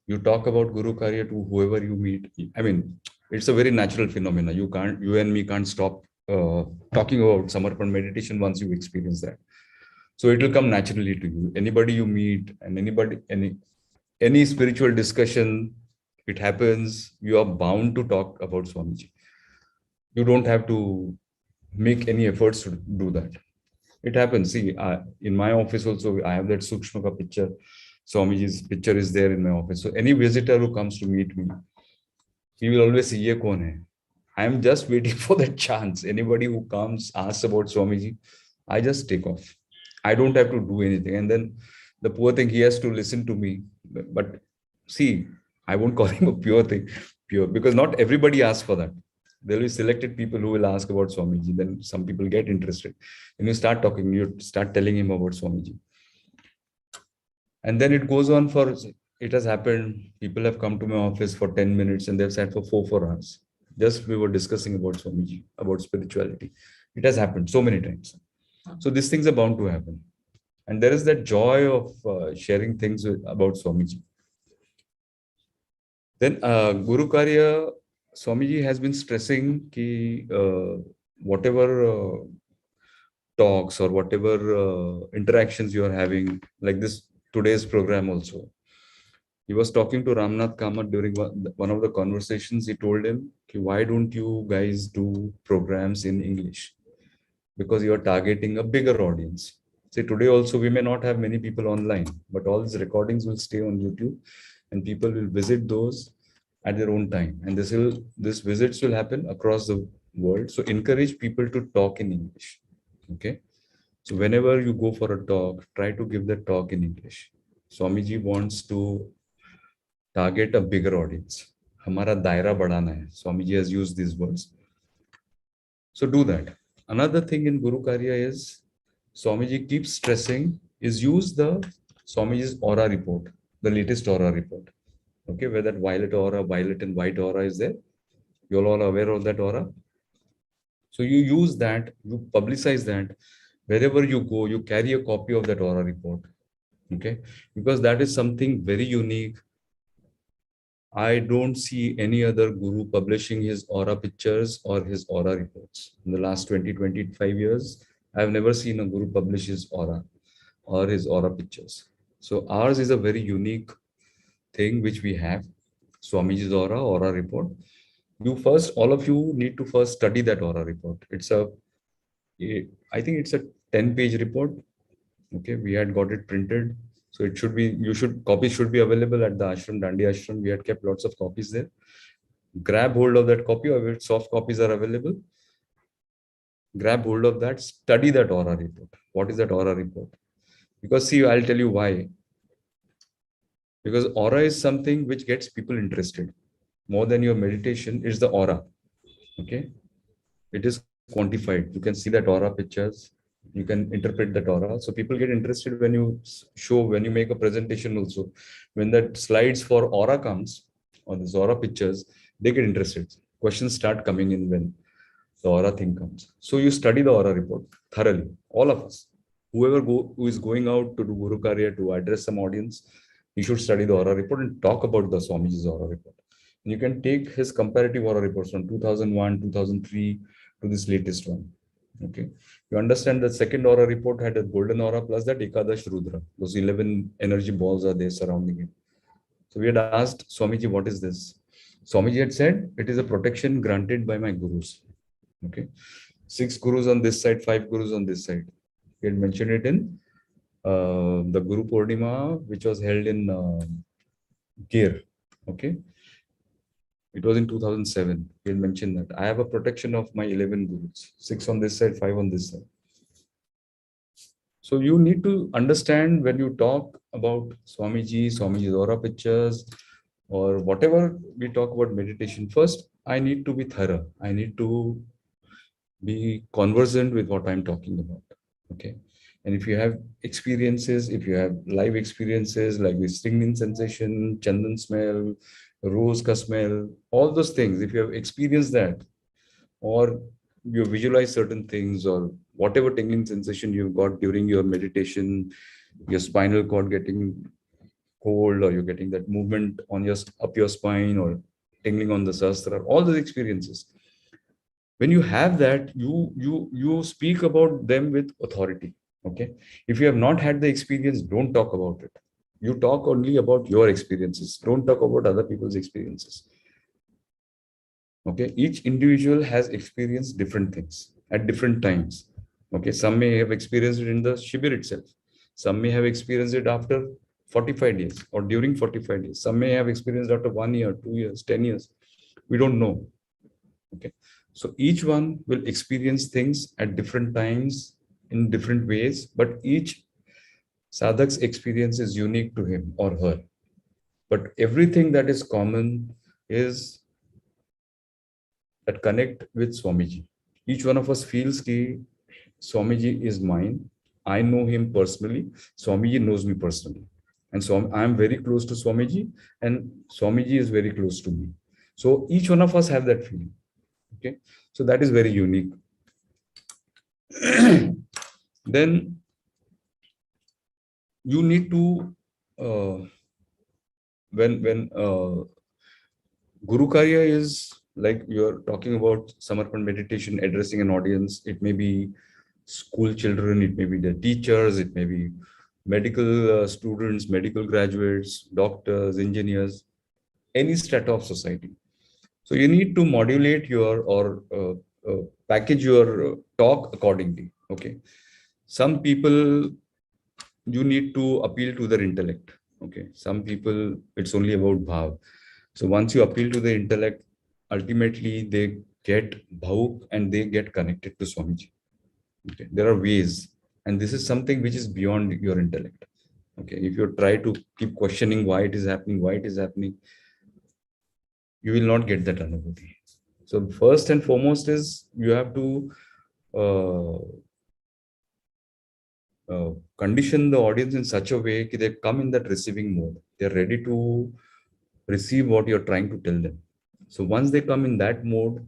You talk about Guru Karya to whoever you meet. I mean, it's a very natural phenomenon. You and me can't stop talking about Samarpan meditation once you experience that. So it will come naturally to you. Anybody you meet and any spiritual discussion, it happens, you are bound to talk about Swamiji. You don't have to make any efforts to do that. It happens. See, in my office also, I have that Sukshma picture. Swamiji's picture is there in my office. So any visitor who comes to meet me, he will always say, "Ye kaun hai?" I am just waiting for that chance. Anybody who comes, asks about Swamiji, I just take off. I don't have to do anything. And then the poor thing, he has to listen to me. But see, I won't call him a pure, because not everybody asks for that. There will be selected people who will ask about Swamiji. Then some people get interested. When you start talking, you start telling him about Swamiji. And then it goes on it has happened. People have come to my office for 10 minutes and they've sat for 4 hours. Just we were discussing about Swamiji, about spirituality. It has happened so many times. So these things are bound to happen. And there is that joy of sharing things about Swamiji. Then Guru Karya, Swamiji has been stressing ki whatever talks or whatever interactions you are having, like this today's program also. He was talking to Ramnath Kamat during one of the conversations. He told him, why don't you guys do programs in English? Because you are targeting a bigger audience. See, today also we may not have many people online, but all these recordings will stay on YouTube and people will visit those at their own time. And this visits will happen across the world. So encourage people to talk in English. Okay. So whenever you go for a talk, try to give the talk in English. Swamiji wants to target a bigger audience. Hamara daira badana hai. Swamiji has used these words. So do that. Another thing in Guru Karya is Swamiji keeps stressing is use the Swamiji's aura report, the latest aura report. Okay, where that violet aura, violet and white aura is there. You're all aware of that aura. So you use that, you publicize that. Wherever you go, you carry a copy of that aura report. Okay, because that is something very unique. I don't see any other guru publishing his aura pictures or his aura reports. In the last 20-25 years, I've never seen a guru publish his aura or his aura pictures. So ours is a very unique thing which we have. Swamiji's aura report. All of you need to first study that aura report. I think it's a 10-page report. Okay, we had got it printed. So it should be, copies should be available at the ashram, Dandi ashram. We had kept lots of copies there. Grab hold of that copy, or soft copies are available. Grab hold of that, study that aura report. What is that aura report? Because see, I'll tell you why. Because aura is something which gets people interested. More than your meditation is the aura. Okay. It is quantified. You can see that aura pictures. You can interpret that aura. So people get interested when you when you make a presentation also. When that slides for aura comes, or this aura pictures, they get interested. Questions start coming in when the aura thing comes. So you study the aura report thoroughly. All of us. Who is going out to do Guru Karya to address some audience, you should study the aura report and talk about the Swamiji's aura report. And you can take his comparative aura reports from 2001, 2003 to this latest one. Okay. You understand the second aura report had a golden aura plus that Ekadash Rudra. Those 11 energy balls are there surrounding it. So we had asked Swamiji, what is this? Swamiji had said, it is a protection granted by my gurus. Okay. 6 gurus on this side, 5 gurus on this side. He had mentioned it in the Guru Purnima, which was held in Gir. Okay. It was in 2007. He had mentioned that I have a protection of my 11 gurus, 6 on this side, 5 on this side. So you need to understand when you talk about Swamiji's aura pictures, or whatever we talk about meditation. First, I need to be thorough. I need to be conversant with what I'm talking about. Okay. And if you have experiences, if you have live experiences like this tingling sensation, chandan smell, rose ka smell, all those things, if you have experienced that, or you visualize certain things, or whatever tingling sensation you got during your meditation, your spinal cord getting cold, or you're getting that movement on up your spine, or tingling on the sahasrara, all those experiences. When you have that, you speak about them with authority. Okay. If you have not had the experience, don't talk about it. You talk only about your experiences. Don't talk about other people's experiences. Okay. Each individual has experienced different things at different times. Okay. Some may have experienced it in the Shibir itself. Some may have experienced it after 45 days or during 45 days. Some may have experienced after 1 year, 2 years, 10 years. We don't know. Okay. So each one will experience things at different times in different ways, but each sadhak's experience is unique to him or her. But everything that is common is that connect with Swamiji. Each one of us feels that Swamiji is mine. I know him personally. Swamiji knows me personally. And so I am very close to Swamiji, and Swamiji is very close to me. So each one of us have that feeling. Okay. So that is very unique. Then you need to, when Guru Karya is like you're talking about Samarpan meditation, addressing an audience, it may be school children, it may be the teachers, it may be medical students, medical graduates, doctors, engineers, any strata of society. So you need to modulate your or package your talk accordingly. Okay. Some people, you need to appeal to their intellect. Okay. Some people, it's only about bhav. So once you appeal to the intellect, ultimately they get bhavuk and they get connected to Swamiji. Okay. There are ways, and this is something which is beyond your intellect. Okay. If you try to keep questioning why it is happening, you will not get that anubhuti. So first and foremost is you have to uh, condition the audience in such a way that they come in that receiving mode. They're ready to receive what you're trying to tell them. So once they come in that mode,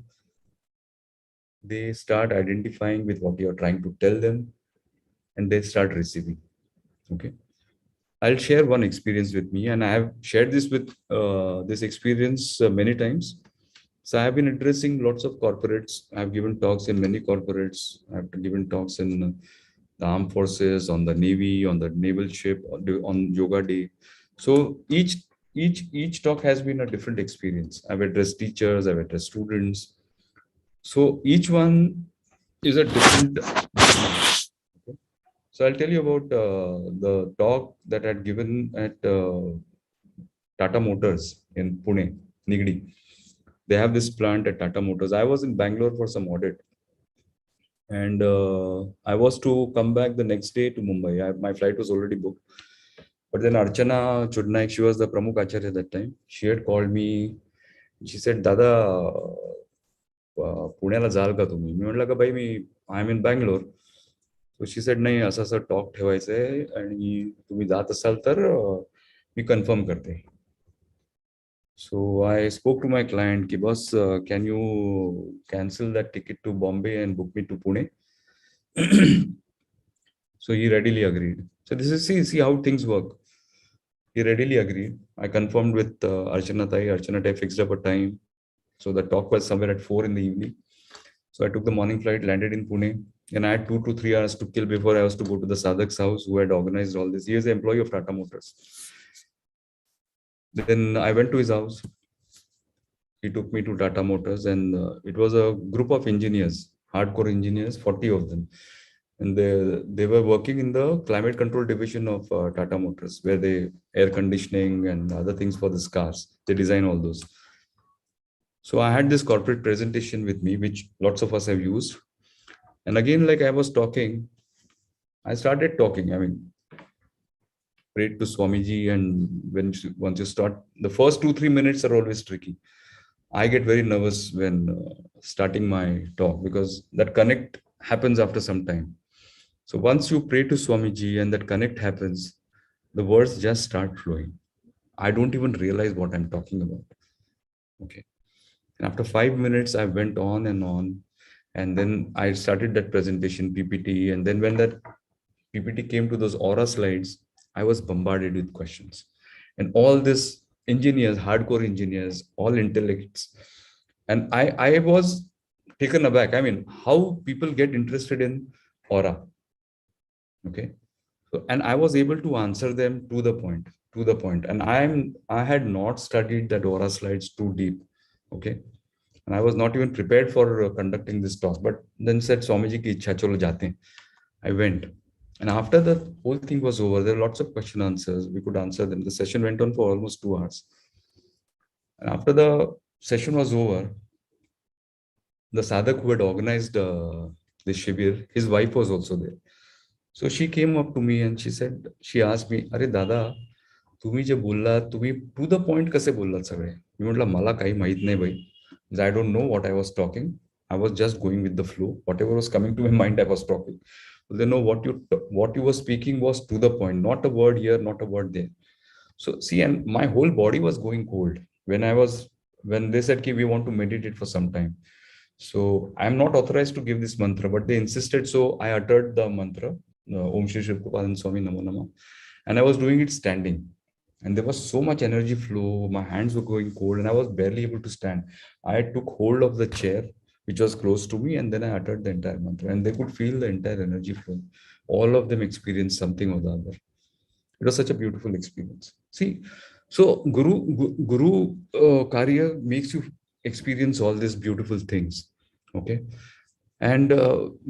they start identifying with what you're trying to tell them and they start receiving. Okay. I'll share one experience with me, and I have shared this with this experience many times. So I have been addressing lots of corporates. I've given talks in many corporates. I've given talks in the armed forces, on the navy, on the naval ship, on yoga day. So each talk has been a different experience. I've addressed teachers, I've addressed students. So each one is a different. Okay. So I'll tell you about the talk that I had given at Tata Motors in Pune, Nigdi. They have this plant at Tata Motors. I was in Bangalore for some audit, and I was to come back the next day to Mumbai. My flight was already booked. But then Archana Chudnaik, she was the Pramukh Acharya at that time. She had called me. She said, "Dada, पुण्याला जाल का तुम्ही?" मी म्हटलं का बाई मी I am in Bangalore. So she said नाही असं असं टॉक ठेवायचं आहे आणि तुम्ही जात असाल तर मी कन्फर्म करते. So I spoke to my client कि boss, can you cancel that ticket to Bombay and book me to Pune? So he readily agreed. So this is see how things work. He readily agreed. I confirmed with Archana Tai. Archana Tai fixed up a time. So the talk was somewhere at 4 in the evening. So I took the morning flight, landed in Pune, and I had 2 to 3 hours to kill before I was to go to the Sadak's house, who had organized all this. He is an employee of Tata Motors. Then I went to his house. He took me to Tata Motors, and it was a group of engineers, hardcore engineers, 40 of them. And they were working in the climate control division of Tata Motors, where they air conditioning and other things for the cars. They design all those. So I had this corporate presentation with me, which lots of us have used. And again, like I was talking, I started talking. I mean, prayed to Swamiji, and once you start, the first 2-3 minutes are always tricky. I get very nervous when starting my talk because that connect happens after some time. So once you pray to Swamiji and that connect happens, the words just start flowing. I don't even realize what I'm talking about. Okay. And after 5 minutes, I went on. And then I started that presentation PPT. And then when that PPT came to those aura slides, I was bombarded with questions. And all this engineers, hardcore engineers, all intellects. And I was taken aback. I mean, how people get interested in aura. Okay. So, and I was able to answer them to the point. And I had not studied that aura slides too deep. Okay. And I was not even prepared for conducting this talk, but then said, Swamiji ki ichha, chalo jate hain. I went. And after the whole thing was over, there were lots of question answers. We could answer them. The session went on for almost 2 hours. And after the session was over, the sadhak who had organized this shibir, his wife was also there. So she came up to me and she asked me, "Are Dada, तुम्ही जे बोललात, तुम्ही to the point कसे बोललात सगळे?" मी म्हटलं मला काही माहित नाही by. I don't know what I was talking. I was just going with the flow. Whatever was coming to my mind, I was talking. They know what you were speaking was to the point, not a word here, not a word there. So see, and my whole body was going cold when they said, "Ki we want to meditate for some time." So I'm not authorized to give this mantra, but they insisted. So I uttered the mantra, Om Shri Shiv Kripadan Swami Namo Nama, and I was doing it standing. And there was so much energy flow. My hands were going cold and I was barely able to stand. I took hold of the chair, which was close to me, and then I uttered the entire mantra, and they could feel the entire energy flow. All of them experienced something or the other. It was such a beautiful experience. See, so Guru Karya makes you experience all these beautiful things. Okay. And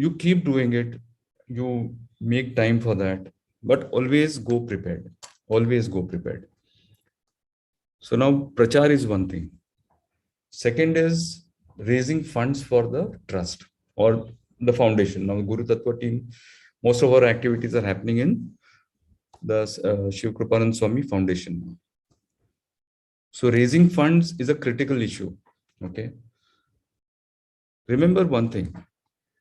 you keep doing it. You make time for that, but always go prepared. Always go prepared. So now prachar is one thing. Second is raising funds for the trust or the foundation. Now Guru Tattva team, most of our activities are happening in the Shiv Kripanand Swami Foundation. So raising funds is a critical issue. Okay. Remember one thing,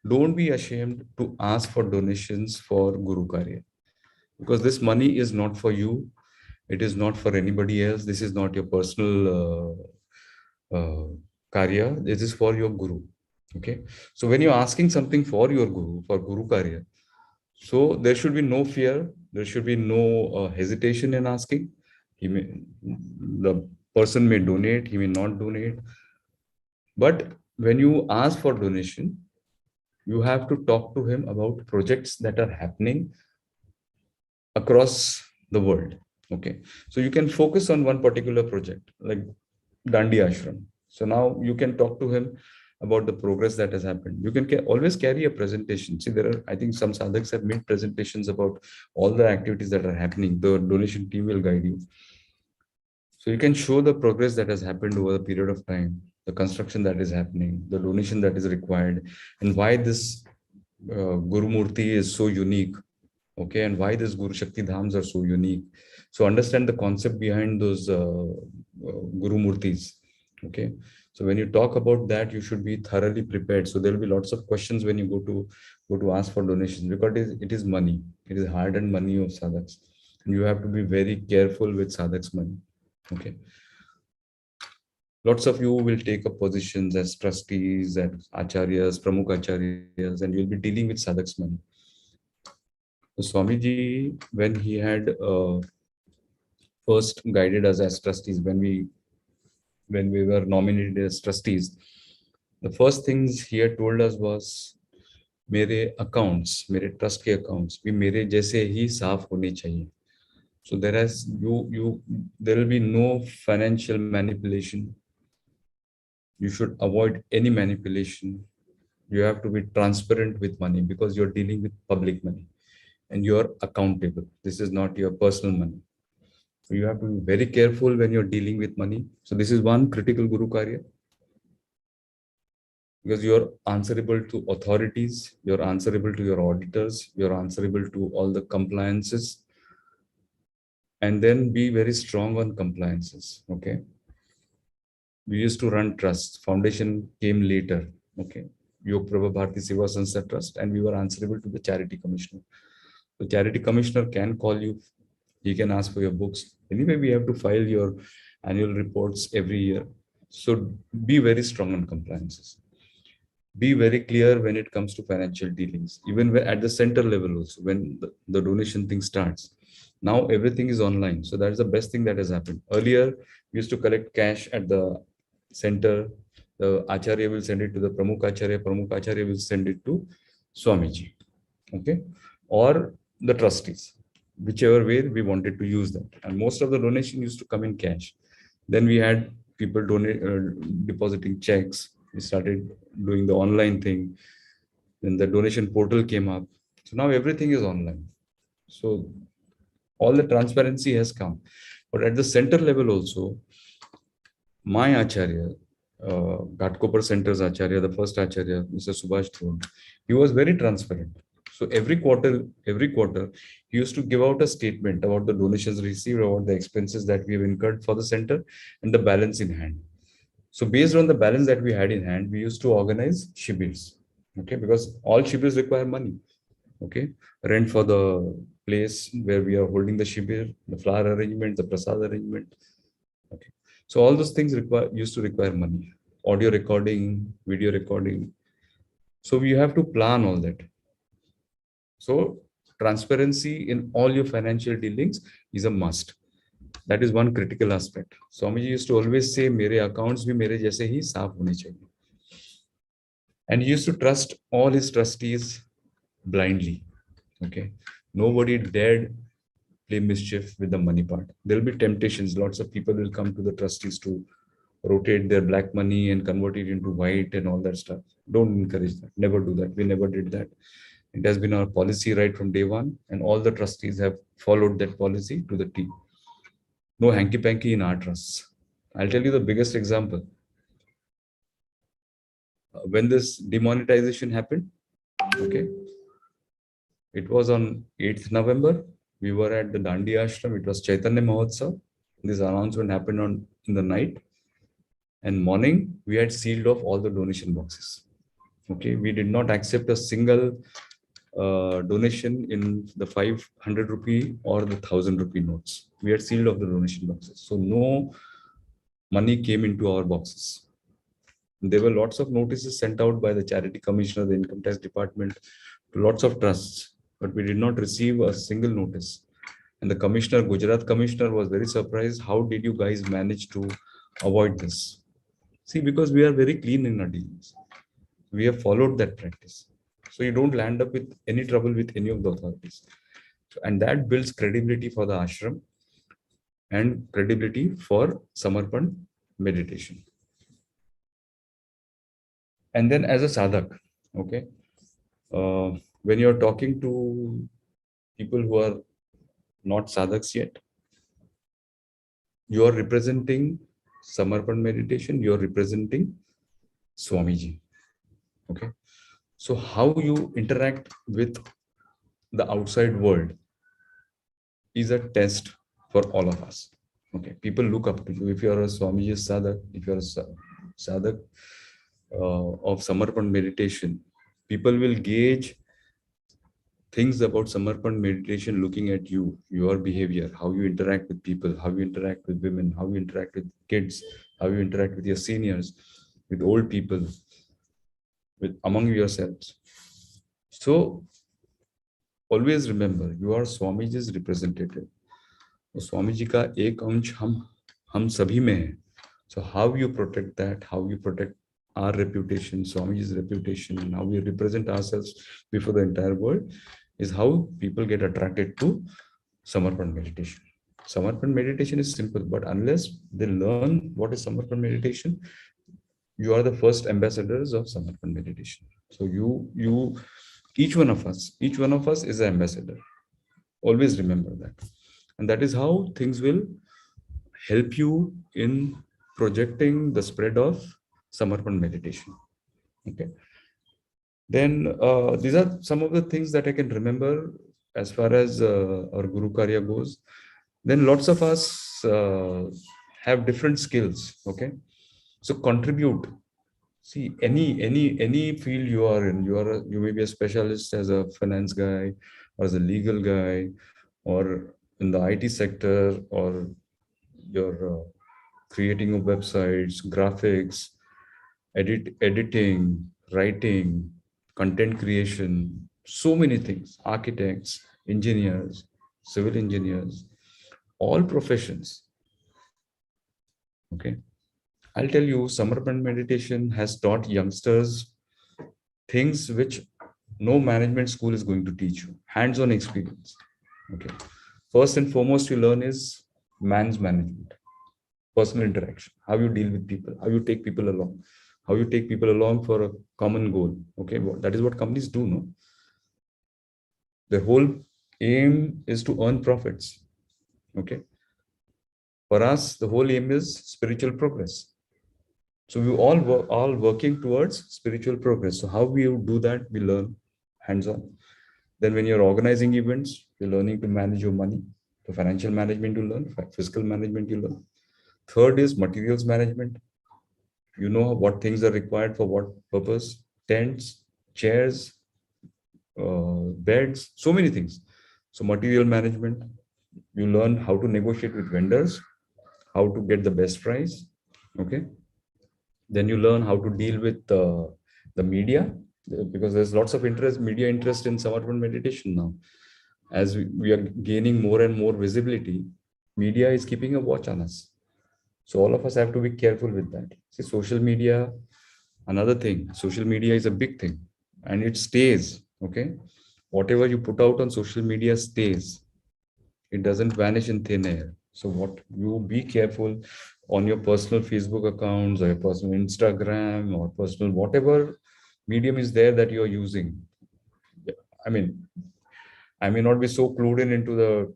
don't be ashamed to ask for donations for Guru Karya, because this money is not for you, it is not for anybody else, this is not your personal Karya, this is for your Guru. Okay, so when you're asking something for your Guru, for Guru Karya, so there should be no fear, there should be no hesitation in asking. The person may donate, he may not donate. But when you ask for donation, you have to talk to him about projects that are happening across the world. Okay, so you can focus on one particular project like Dandi Ashram. So now you can talk to him about the progress that has happened. You can always carry a presentation. See, there are, I think some sadhaks have made presentations about all the activities that are happening. The donation team will guide you. So you can show the progress that has happened over a period of time, the construction that is happening, the donation that is required, and why this Guru Murti is so unique. Okay, and why these Guru Shakti Dhams are so unique. So understand the concept behind those Guru Murtis. Okay, so when you talk about that, you should be thoroughly prepared. So there will be lots of questions when you go to ask for donations, because it is money. It is hard-earned money of sadhaks. You have to be very careful with sadhaks' money. Okay. Lots of you will take up positions as trustees and acharyas, pramukh acharyas, and you'll be dealing with sadhaks' money. So Swamiji, when he had first guided us as trustees, when we were nominated as trustees, the first things he had told us was, मेरे accounts, मेरे trust के accounts भी मेरे जैसे ही साफ होने चाहिए. So there will be no financial manipulation. You should avoid any manipulation. You have to be transparent with money, because you're dealing with public money and you're accountable. This is not your personal money. So you have to be very careful when you're dealing with money. So this is one critical Guru Karya, because you're answerable to authorities, you're answerable to your auditors, you're answerable to all the compliances, and then be very strong on compliances. Okay. We used to run trusts. Foundation came later. Okay. Yog Prabha Bharati Seva Sanstha Trust, and we were answerable to the charity commissioner. The charity commissioner can call you. He can ask for your books. Anyway, we have to file your annual reports every year. So be very strong on compliances. Be very clear when it comes to financial dealings, even at the center level also, when the donation thing starts. Now everything is online. So that's the best thing that has happened. Earlier, we used to collect cash at the center. The Acharya will send it to the Pramukh Acharya will send it to Swamiji. Okay. Or the trustees, whichever way we wanted to use that. And most of the donation used to come in cash. Then we had people depositing checks. We started doing the online thing. Then the donation portal came up. So now everything is online. So all the transparency has come. But at the center level also, my Acharya, Ghatkopar Center's Acharya, the first Acharya, Mr. Subhash Dhon, he was very transparent. So every quarter, he used to give out a statement about the donations received, about the expenses that we have incurred for the center, and the balance in hand. So based on the balance that we had in hand, we used to organize shibirs. Okay, because all shibirs require money. Okay, rent for the place where we are holding the shibir, the flower arrangement, the prasad arrangement. Okay, so all those things used to require money. Audio recording, video recording. So we have to plan all that. So transparency in all your financial dealings is a must. That is one critical aspect. Swamiji used to always say, "Mere accounts bhi mere jaise hi saaf hone chahiye." And he used to trust all his trustees blindly. Okay, nobody dared play mischief with the money part. There will be temptations. Lots of people will come to the trustees to rotate their black money and convert it into white and all that stuff. Don't encourage that. Never do that. We never did that. It has been our policy right from day one, and all the trustees have followed that policy to the T. No hanky-panky in our trusts. I'll tell you the biggest example. When this demonetization happened, okay, it was on 8th November. We were at the Dandi Ashram. It was Chaitanya Mahotsav. This announcement happened in the night. And morning, we had sealed off all the donation boxes. Okay, we did not accept a single donation in the 500 rupee or the 1000 rupee notes. We had sealed off the donation boxes. So no money came into our boxes. There were lots of notices sent out by the charity commissioner, the income tax department, to lots of trusts, but we did not receive a single notice. And the commissioner, Gujarat commissioner, was very surprised. How did you guys manage to avoid this? See, because we are very clean in our dealings. We have followed that practice. So you don't land up with any trouble with any of the authorities. And that builds credibility for the ashram and credibility for Samarpan meditation. And then as a sadhak, okay, when you're talking to people who are not sadhaks yet, you are representing Samarpan meditation, you are representing Swamiji. Okay. So how you interact with the outside world is a test for all of us. Okay. People look up to you. If you are a Swamiji sadhak, if you are a sadhak of Samarpan meditation, people will gauge things about Samarpan meditation looking at you, your behavior, how you interact with people, how you interact with women, how you interact with kids, how you interact with your seniors, with old people, with among yourselves. So always remember, you are Swamiji's representative. Swamiji ka ek अंश हम सभी में है. So how you protect that, how you protect our reputation, Swamiji's reputation, and how we represent ourselves before the entire world is how people get attracted to Samarpan meditation. Samarpan meditation is simple, but unless they learn what is Samarpan meditation, you are the first ambassadors of Samarpan meditation. So each one of us is an ambassador. Always remember that. And that is how things will help you in projecting the spread of Samarpan meditation. Okay. Then these are some of the things that I can remember as far as our Guru Karya goes. Then lots of us have different skills. Okay. So contribute. See, any field you are in, you may be a specialist as a finance guy, or as a legal guy, or in the IT sector, or you're creating of websites, graphics, editing, writing, content creation, so many things, architects, engineers, civil engineers, all professions. Okay. I'll tell you, Samarpan meditation has taught youngsters things which no management school is going to teach you, hands-on experience. Okay. First and foremost, you learn is man's management, personal interaction, how you deal with people, how you take people along for a common goal. Okay. Well, that is what companies do, no? Their whole aim is to earn profits. Okay. For us, the whole aim is spiritual progress. So we all working towards spiritual progress. So how we do that, we learn hands-on. Then when you're organizing events, you're learning to manage your money. The financial management you learn, fiscal management you learn. Third is materials management. You know what things are required for what purpose. Tents, chairs, beds, so many things. So material management, you learn how to negotiate with vendors, how to get the best price. Okay. Then you learn how to deal with the media, because there's lots of media interest in Samarpan meditation now. As we are gaining more and more visibility, media is keeping a watch on us. So all of us have to be careful with that. See, social media, another thing, social media is a big thing and it stays. Okay. Whatever you put out on social media stays. It doesn't vanish in thin air. So what you be careful on your personal Facebook accounts or your personal Instagram or personal whatever medium is there that you're using. I mean, I may not be so clued into the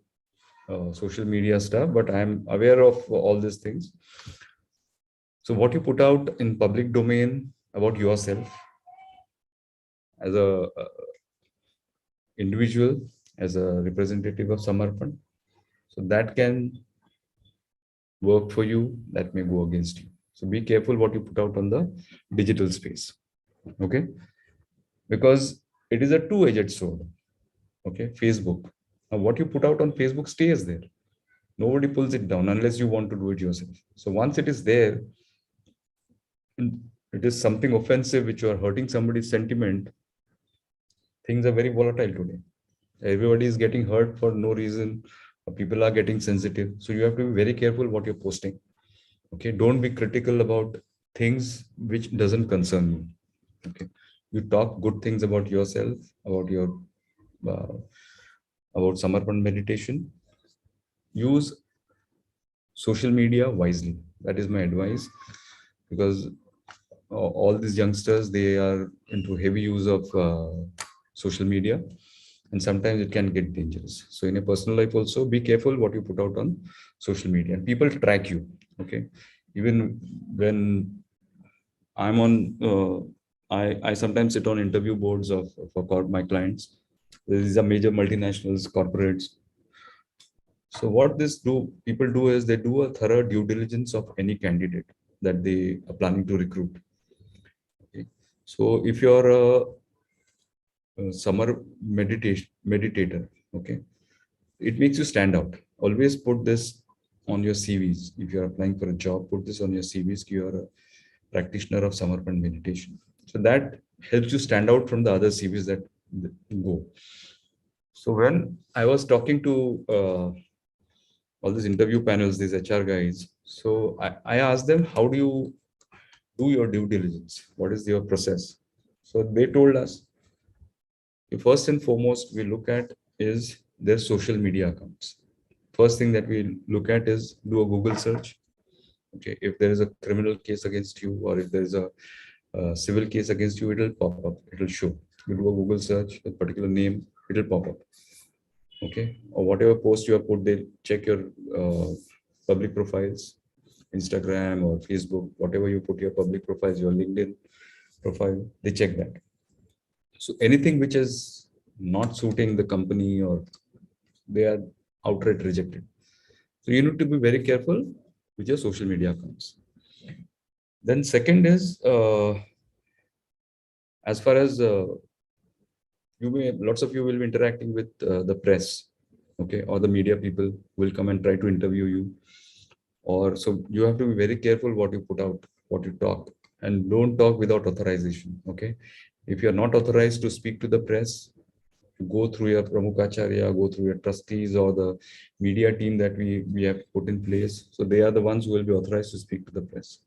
social media stuff, but I'm aware of all these things. So what you put out in public domain about yourself as a individual, as a representative of Samarpan, so that can work for you, that may go against you. So be careful what you put out on the digital space. Okay. because it is a two-edged sword. Okay, Facebook. Now, what you put out on Facebook stays there. Nobody pulls it down unless you want to do it yourself. So once it is there, it is something offensive which you are hurting somebody's sentiment. Things are very volatile today. Everybody is getting hurt for no reason. People are getting sensitive. So you have to be very careful what you're posting. Okay, don't be critical about things which doesn't concern you. Okay, you talk good things about yourself, about your about Samarpan meditation. Use social media wisely. That is my advice, because all these youngsters, they are into heavy use of social media, and sometimes it can get dangerous. So in a personal life also, be careful what you put out on social media. And people track you. Okay, even when I'm on I sometimes sit on interview boards of for my clients. These are major multinationals, corporates. So what this do people do is they do a thorough due diligence of any candidate that they are planning to recruit. Okay. So if you're a summer meditator, okay, it makes you stand out. Always put this on your CVs. If you're applying for a job, put this on your CVs. You're a practitioner of Samarpan meditation. So that helps you stand out from the other CVs that go. So when I was talking to all these interview panels, these HR guys, so I asked them, how do you do your due diligence? What is your process? So they told us, first and foremost, we look at is their social media accounts. First thing that we look at is do a Google search. Okay, if there is a criminal case against you, or if there is a civil case against you, it will pop up, it will show. You do a Google search with particular name, it will pop up. Okay, or whatever post you have put, they check your public profiles, Instagram or Facebook, whatever you put your public profiles, your LinkedIn profile, they check that. So anything which is not suiting the company, or they are outright rejected. So you need to be very careful with your social media accounts. Then second is, as far as lots of you will be interacting with the press, okay, or the media people will come and try to interview you. Or so you have to be very careful what you put out, what you talk, and don't talk without authorization. Okay, if you are not authorized to speak to the press, go through your Pramukacharya, go through your trustees or the media team that we have put in place. So they are the ones who will be authorized to speak to the press.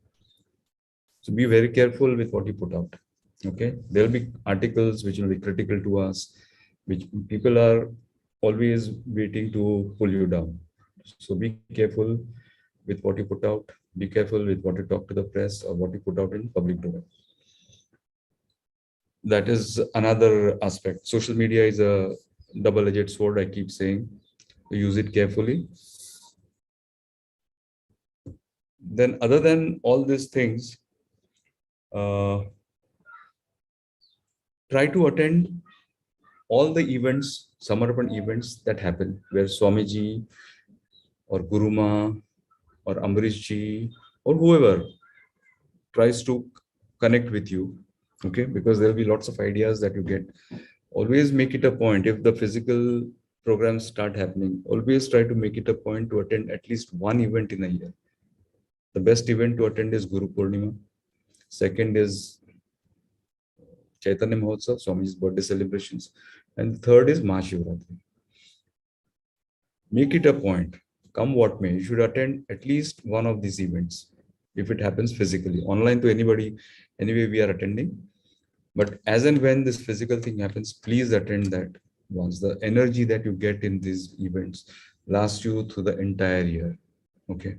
So be very careful with what you put out. Okay, there will be articles which will be critical to us, which people are always waiting to pull you down. So be careful with what you put out. Be careful with what you talk to the press or what you put out in public domain. That is another aspect. Social media is a double-edged sword, I keep saying. Use it carefully. Then other than all these things, try to attend all the events, Samarpan events that happen, where Swamiji or Guruma or Amrishji or whoever tries to connect with you. Okay, because there'll be lots of ideas that you get. Always make it a point, if the physical programs start happening, always try to make it a point to attend at least one event in a year. The best event to attend is Guru Purnima. Second is Chaitanya Mahotsav, Swamiji's birthday celebrations. And third is Mahashivratri. Make it a point, come what may, you should attend at least one of these events. If it happens physically, online to anybody, anyway we are attending. But as and when this physical thing happens, please attend that once. The energy that you get in these events lasts you through the entire year. Okay.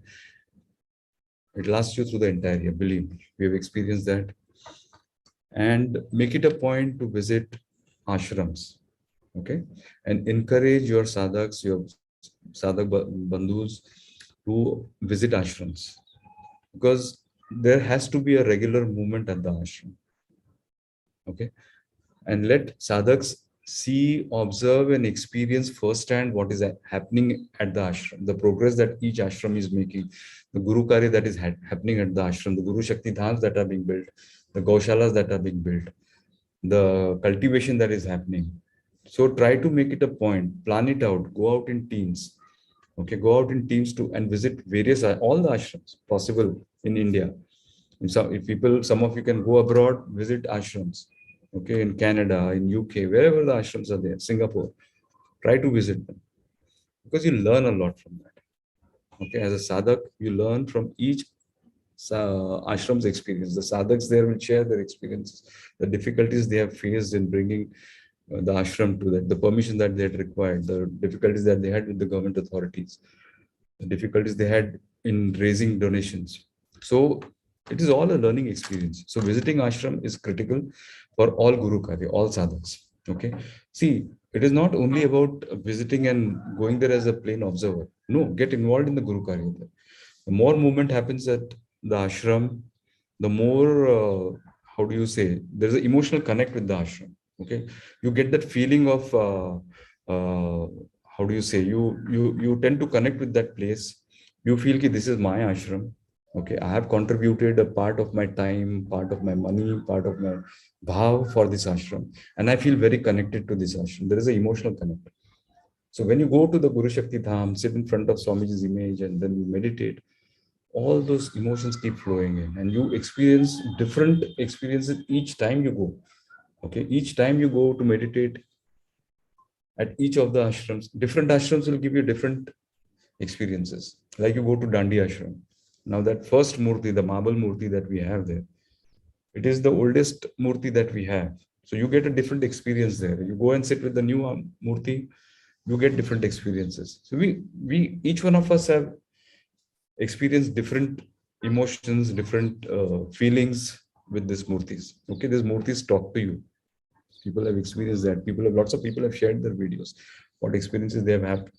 It lasts you through the entire year. Believe me, we have experienced that. And make it a point to visit ashrams. Okay. And encourage your sadhaks, your sadhak bandhus to visit ashrams. Because there has to be a regular movement at the ashram. Okay, and let sadhaks see, observe, and experience firsthand what is happening at the ashram, the progress that each ashram is making, the Guru Karya that is happening at the ashram, the Guru Shakti Dhams that are being built, the Gaushalas that are being built. the cultivation that is happening. So try to make it a point, plan it out, go out in teams. Okay, go out in teams to and visit various all the ashrams possible in India. If people, some of you can go abroad, visit ashrams. Okay, in Canada, in UK, wherever the ashrams are there, Singapore, try to visit them because you learn a lot from that. Okay, as a sadhak, you learn from each ashram's experience. The sadhaks there will share their experiences, the difficulties they have faced in bringing the ashram to that, the permission that they had required, the difficulties that they had with the government authorities, the difficulties they had in raising donations. So it is all a learning experience. So visiting ashram is critical for all Guru Karya, all sadhaks. Okay. See, it is not only about visiting and going there as a plain observer. No, get involved in the Guru Karya there. The more movement happens at the ashram, the more, how do you say, there's an emotional connect with the ashram. Okay. You get that feeling of, how do you say, you tend to connect with that place. You feel that this is my ashram. Okay. I have contributed a part of my time, part of my money, part of my bhav for this ashram. And I feel very connected to this ashram. There is an emotional connect. So when you go to the Guru Shakti Dham, sit in front of Swamiji's image and then you meditate, all those emotions keep flowing in and you experience different experiences each time you go. Okay, each time you go to meditate at each of the ashrams, different ashrams will give you different experiences. Like you go to Dandi ashram. Now that first murti, the marble murti that we have there, it is the oldest murti that we have. So you get a different experience there. You go and sit with the new murti, you get different experiences. So we each one of us have experienced different emotions, different feelings with these murtis. Okay, these murtis talk to you. People have experienced that. Lots of people have shared their videos, what experiences they have had.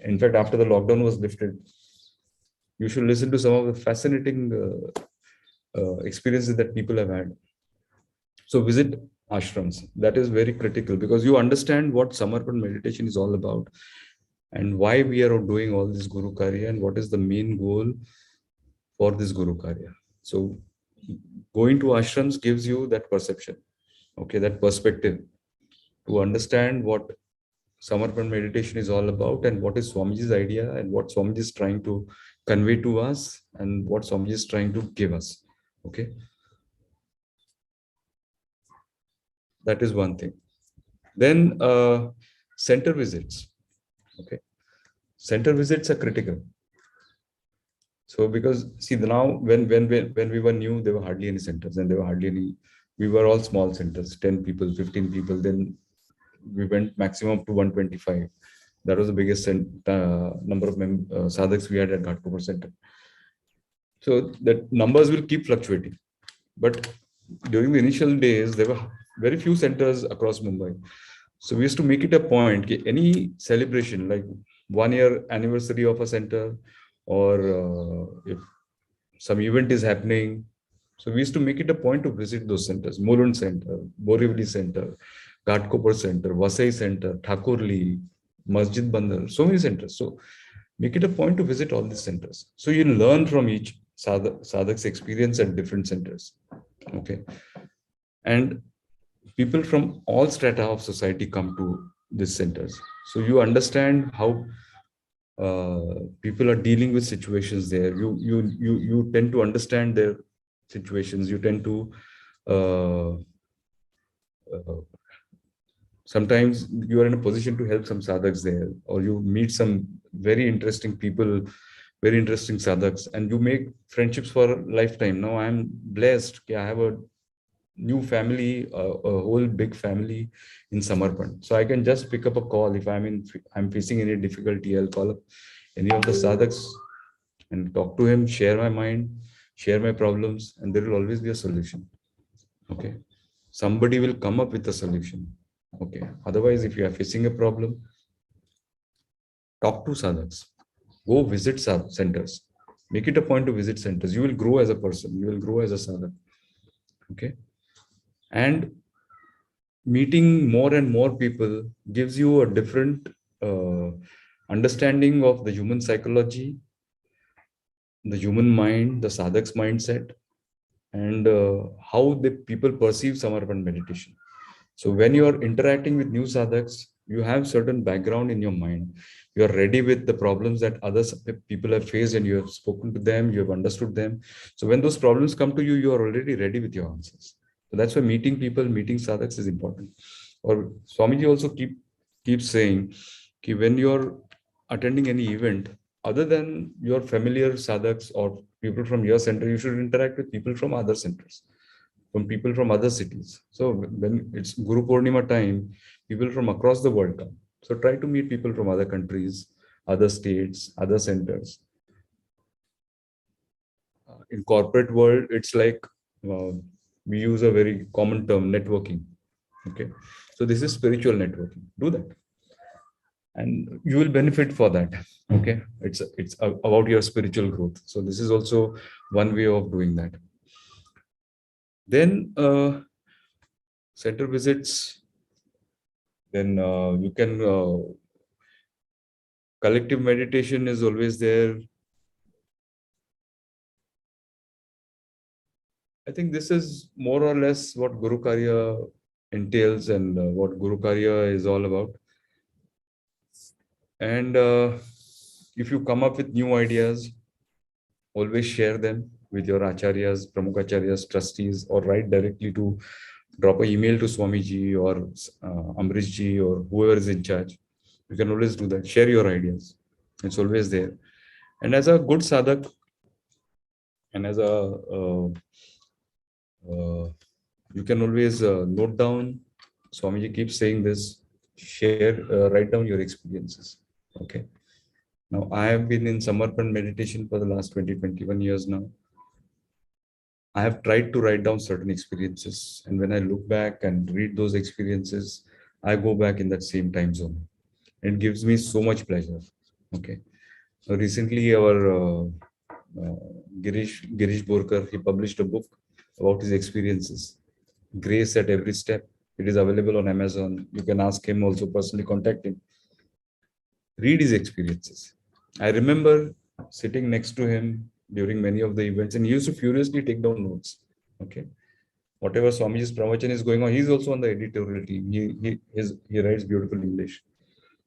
In fact, after the lockdown was lifted, you should listen to some of the fascinating experiences that people have had. So visit ashrams. That is very critical because you understand what Samarpan meditation is all about and why we are doing all this Guru Karya and what is the main goal for this Guru Karya. So going to ashrams gives you that perception, okay, that perspective to understand what Samarpan meditation is all about and what is Swamiji's idea and what Swamiji is trying to convey to us and what Swamiji is trying to give us. Okay. That is one thing. Then center visits. Okay. Center visits are critical. So because see now when we were new, there were hardly any centers and there were hardly any, we were all small centers, 10 people, 15 people. Then we went maximum to 125. That was the biggest number of sadhaks we had at Ghatkopar Center. So that numbers will keep fluctuating. But during the initial days, there were very few centers across Mumbai. So we used to make it a point, any celebration like 1 year anniversary of a center, or if some event is happening. So we used to make it a point to visit those centers, Mulund Center, Borivali Center, Ghatkopar Center, Vasai Center, Thakurli, Masjid Bandar, so many centers. So make it a point to visit all these centers. So you learn from each sadhak's experience at different centers. Okay. And people from all strata of society come to these centers. So you understand how people are dealing with situations there. You tend to understand their situations. You tend to sometimes you are in a position to help some sadhaks there, or you meet some very interesting people, very interesting sadhaks, and you make friendships for a lifetime. Now I'm blessed. I have a new family, a whole big family in Samarpan. So I can just pick up a call if I'm facing any difficulty. I'll call up any of the sadhaks and talk to him, share my mind, share my problems, and there will always be a solution. Okay. Somebody will come up with a solution. Okay. Otherwise, if you are facing a problem, talk to sadhaks. Go visit centers. Make it a point to visit centers. You will grow as a person. You will grow as a sadhak. Okay. And meeting more and more people gives you a different understanding of the human psychology, the human mind, the sadhak's mindset, and how the people perceive Samarpan meditation. So when you are interacting with new sadhaks, you have certain background in your mind. You are ready with the problems that others people have faced, and you have spoken to them, you have understood them. So when those problems come to you, you are already ready with your answers. So that's why meeting people, meeting sadhaks is important. Or Swamiji also keeps saying, ki when you're attending any event, other than your familiar sadhaks or people from your center, you should interact with people from other centers, from people from other cities. So when it's Guru Purnima time, people from across the world come. So try to meet people from other countries, other states, other centers. In corporate world, it's like uh, we use a very common term, networking. Okay, so this is spiritual networking. Do that, and you will benefit for that. Okay, it's about your spiritual growth. So this is also one way of doing that. Then center visits. Then you can collective meditation is always there. I think this is more or less what Guru Karya entails and what Guru Karya is all about. And if you come up with new ideas, always share them with your acharyas, pramukacharyas, trustees, or write directly to drop an email to Swamiji or Amrishji or whoever is in charge. You can always do that. Share your ideas. It's always there. And as a good sadhak, and as a you can always note down. Swamiji keeps saying this. Share, write down your experiences. Okay. Now I have been in Samarpan meditation for the last 21 years now. I have tried to write down certain experiences, and when I look back and read those experiences, I go back in that same time zone. It gives me so much pleasure. Okay. Recently, our Girish Borkar, he published a book about his experiences. Grace at every step. It is available on Amazon. You can ask him also, personally contact him. Read his experiences. I remember sitting next to him during many of the events, and he used to furiously take down notes. Okay. Whatever Swamiji's pravachan is going on, he's also on the editorial team. He writes beautiful English.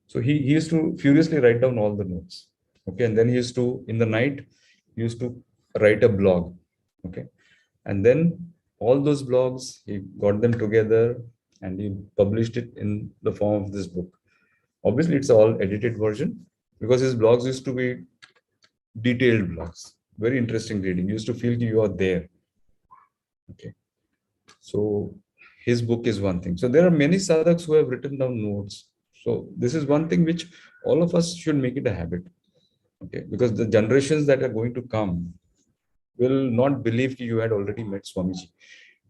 So he used to furiously write down all the notes. Okay. And then he used to, in the night, he used to write a blog. Okay. And then all those blogs, he got them together and he published it in the form of this book. Obviously, it's all edited version because his blogs used to be detailed blogs, very interesting reading. You used to feel you are there. Okay. So his book is one thing. So there are many sadhaks who have written down notes. So this is one thing which all of us should make it a habit. Okay. Because the generations that are going to come will not believe you had already met Swamiji.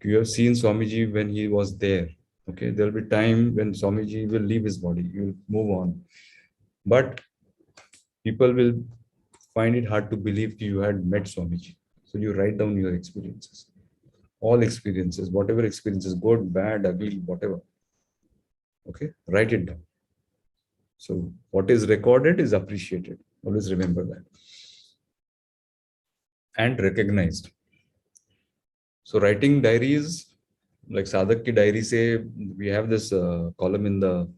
You have seen Swamiji when he was there. Okay. There will be time when Swamiji will leave his body. You will move on. But people will find it hard to believe you had met Swamiji. So you write down your experiences. All experiences, whatever experiences, good, bad, ugly, whatever. Okay, write it down. So what is recorded is appreciated. Always remember that. And recognized. So writing diaries, like Sadhak ki diary say, we have this column in the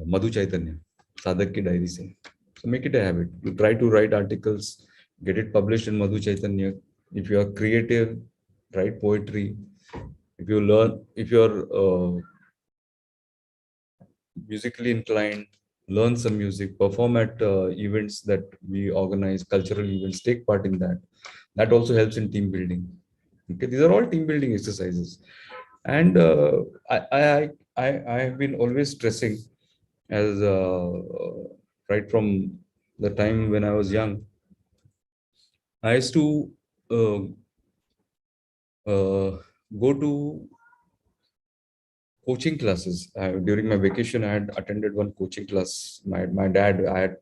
Madhu Chaitanya, Sadhak ki diary say. So make it a habit. You try to write articles, get it published in Madhu Chaitanya. If you are creative, write poetry. If you learn, if you're musically inclined, learn some music, perform at events that we organize, cultural events, take part in that. That also helps in team building. Okay, these are all team building exercises. And I have been always stressing as right from the time when I was young. I used to go to coaching classes. During my vacation, I had attended one coaching class. My dad, I had,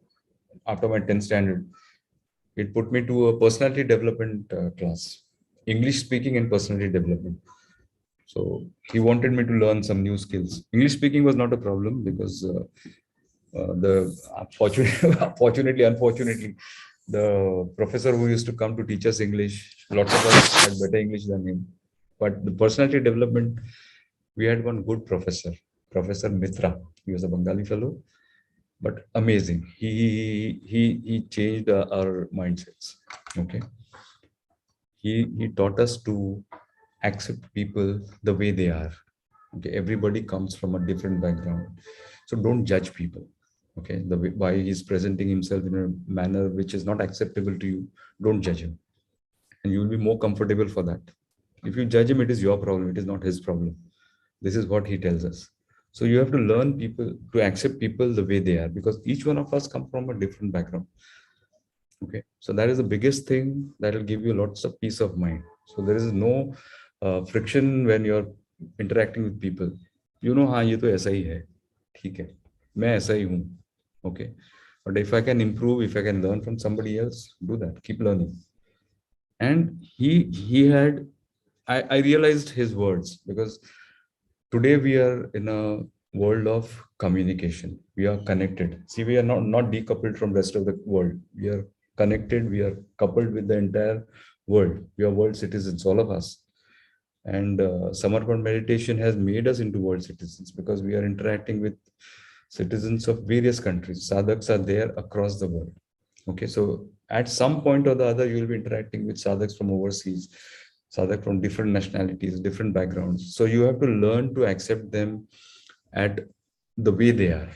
after my 10th standard, it put me to a personality development class, English speaking and personality development. So he wanted me to learn some new skills. English speaking was not a problem because unfortunately, the professor who used to come to teach us English, lots of us had better English than him. But the personality development, We had one good professor, Professor Mitra. He was a Bengali fellow, but amazing. He changed our mindsets. Okay, he taught us to accept people the way they are. Okay, everybody comes from a different background, so don't judge people. Okay, the way why he's presenting himself in a manner which is not acceptable to you, don't judge him, and you will be more comfortable for that. If you judge him, it is your problem, it is not his problem. This is what he tells us. So you have to learn people to accept people the way they are, because each one of us come from a different background. Okay, so that is the biggest thing that will give you lots of peace of mind. So there is no friction when you're interacting with people. You know, हाँ ये तो ऐसा ही है, ठीक है, मैं ऐसा ही हूँ. Okay, but if I can improve, if I can learn from somebody else, do that, keep learning. And he had, I realized his words, because today we are in a world of communication. We are connected. See, we are not decoupled from rest of the world. We are connected. We are coupled with the entire world. We are world citizens, all of us. And Samarpan meditation has made us into world citizens, because we are interacting with citizens of various countries. Sadhaks are there across the world. Okay, so at some point or the other, you will be interacting with sadhaks from overseas, sadhak from different nationalities, different backgrounds. So you have to learn to accept them at the way they are.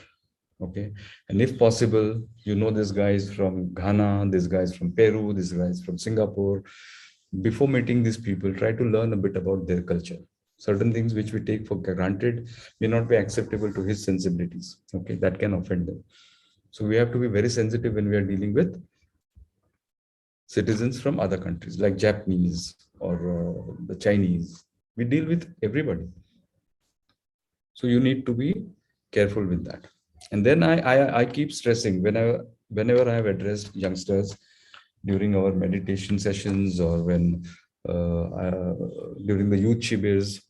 Okay, and if possible, you know, this guy is from Ghana, this guy is from Peru, this guy is from Singapore. Before meeting these people, try to learn a bit about their culture. Certain things which we take for granted may not be acceptable to his sensibilities. Okay, that can offend them. So we have to be very sensitive when we are dealing with citizens from other countries like Japanese or the Chinese. We deal with everybody. So you need to be careful with that. And then I keep stressing whenever I have addressed youngsters during our meditation sessions, or when during the youth shibirs,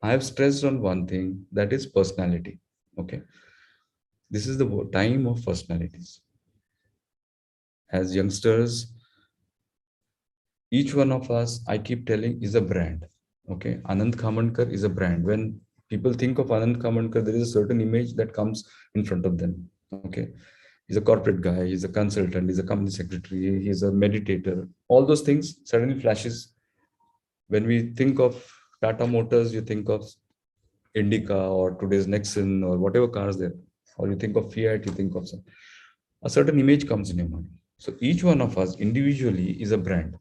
I have stressed on one thing, that is personality. Okay, this is the time of personalities. As youngsters, each one of us, I keep telling, is a brand. Okay, Anand Khamankar is a brand. When people think of Anand Khamankar, there is a certain image that comes in front of them. Okay, he's a corporate guy, he's a consultant, he's a company secretary, he's a meditator. All those things suddenly flashes. When we think of Tata Motors, you think of Indica or today's Nexon or whatever cars there, or you think of Fiat, you think of a certain image comes in your mind. So each one of us individually is a brand.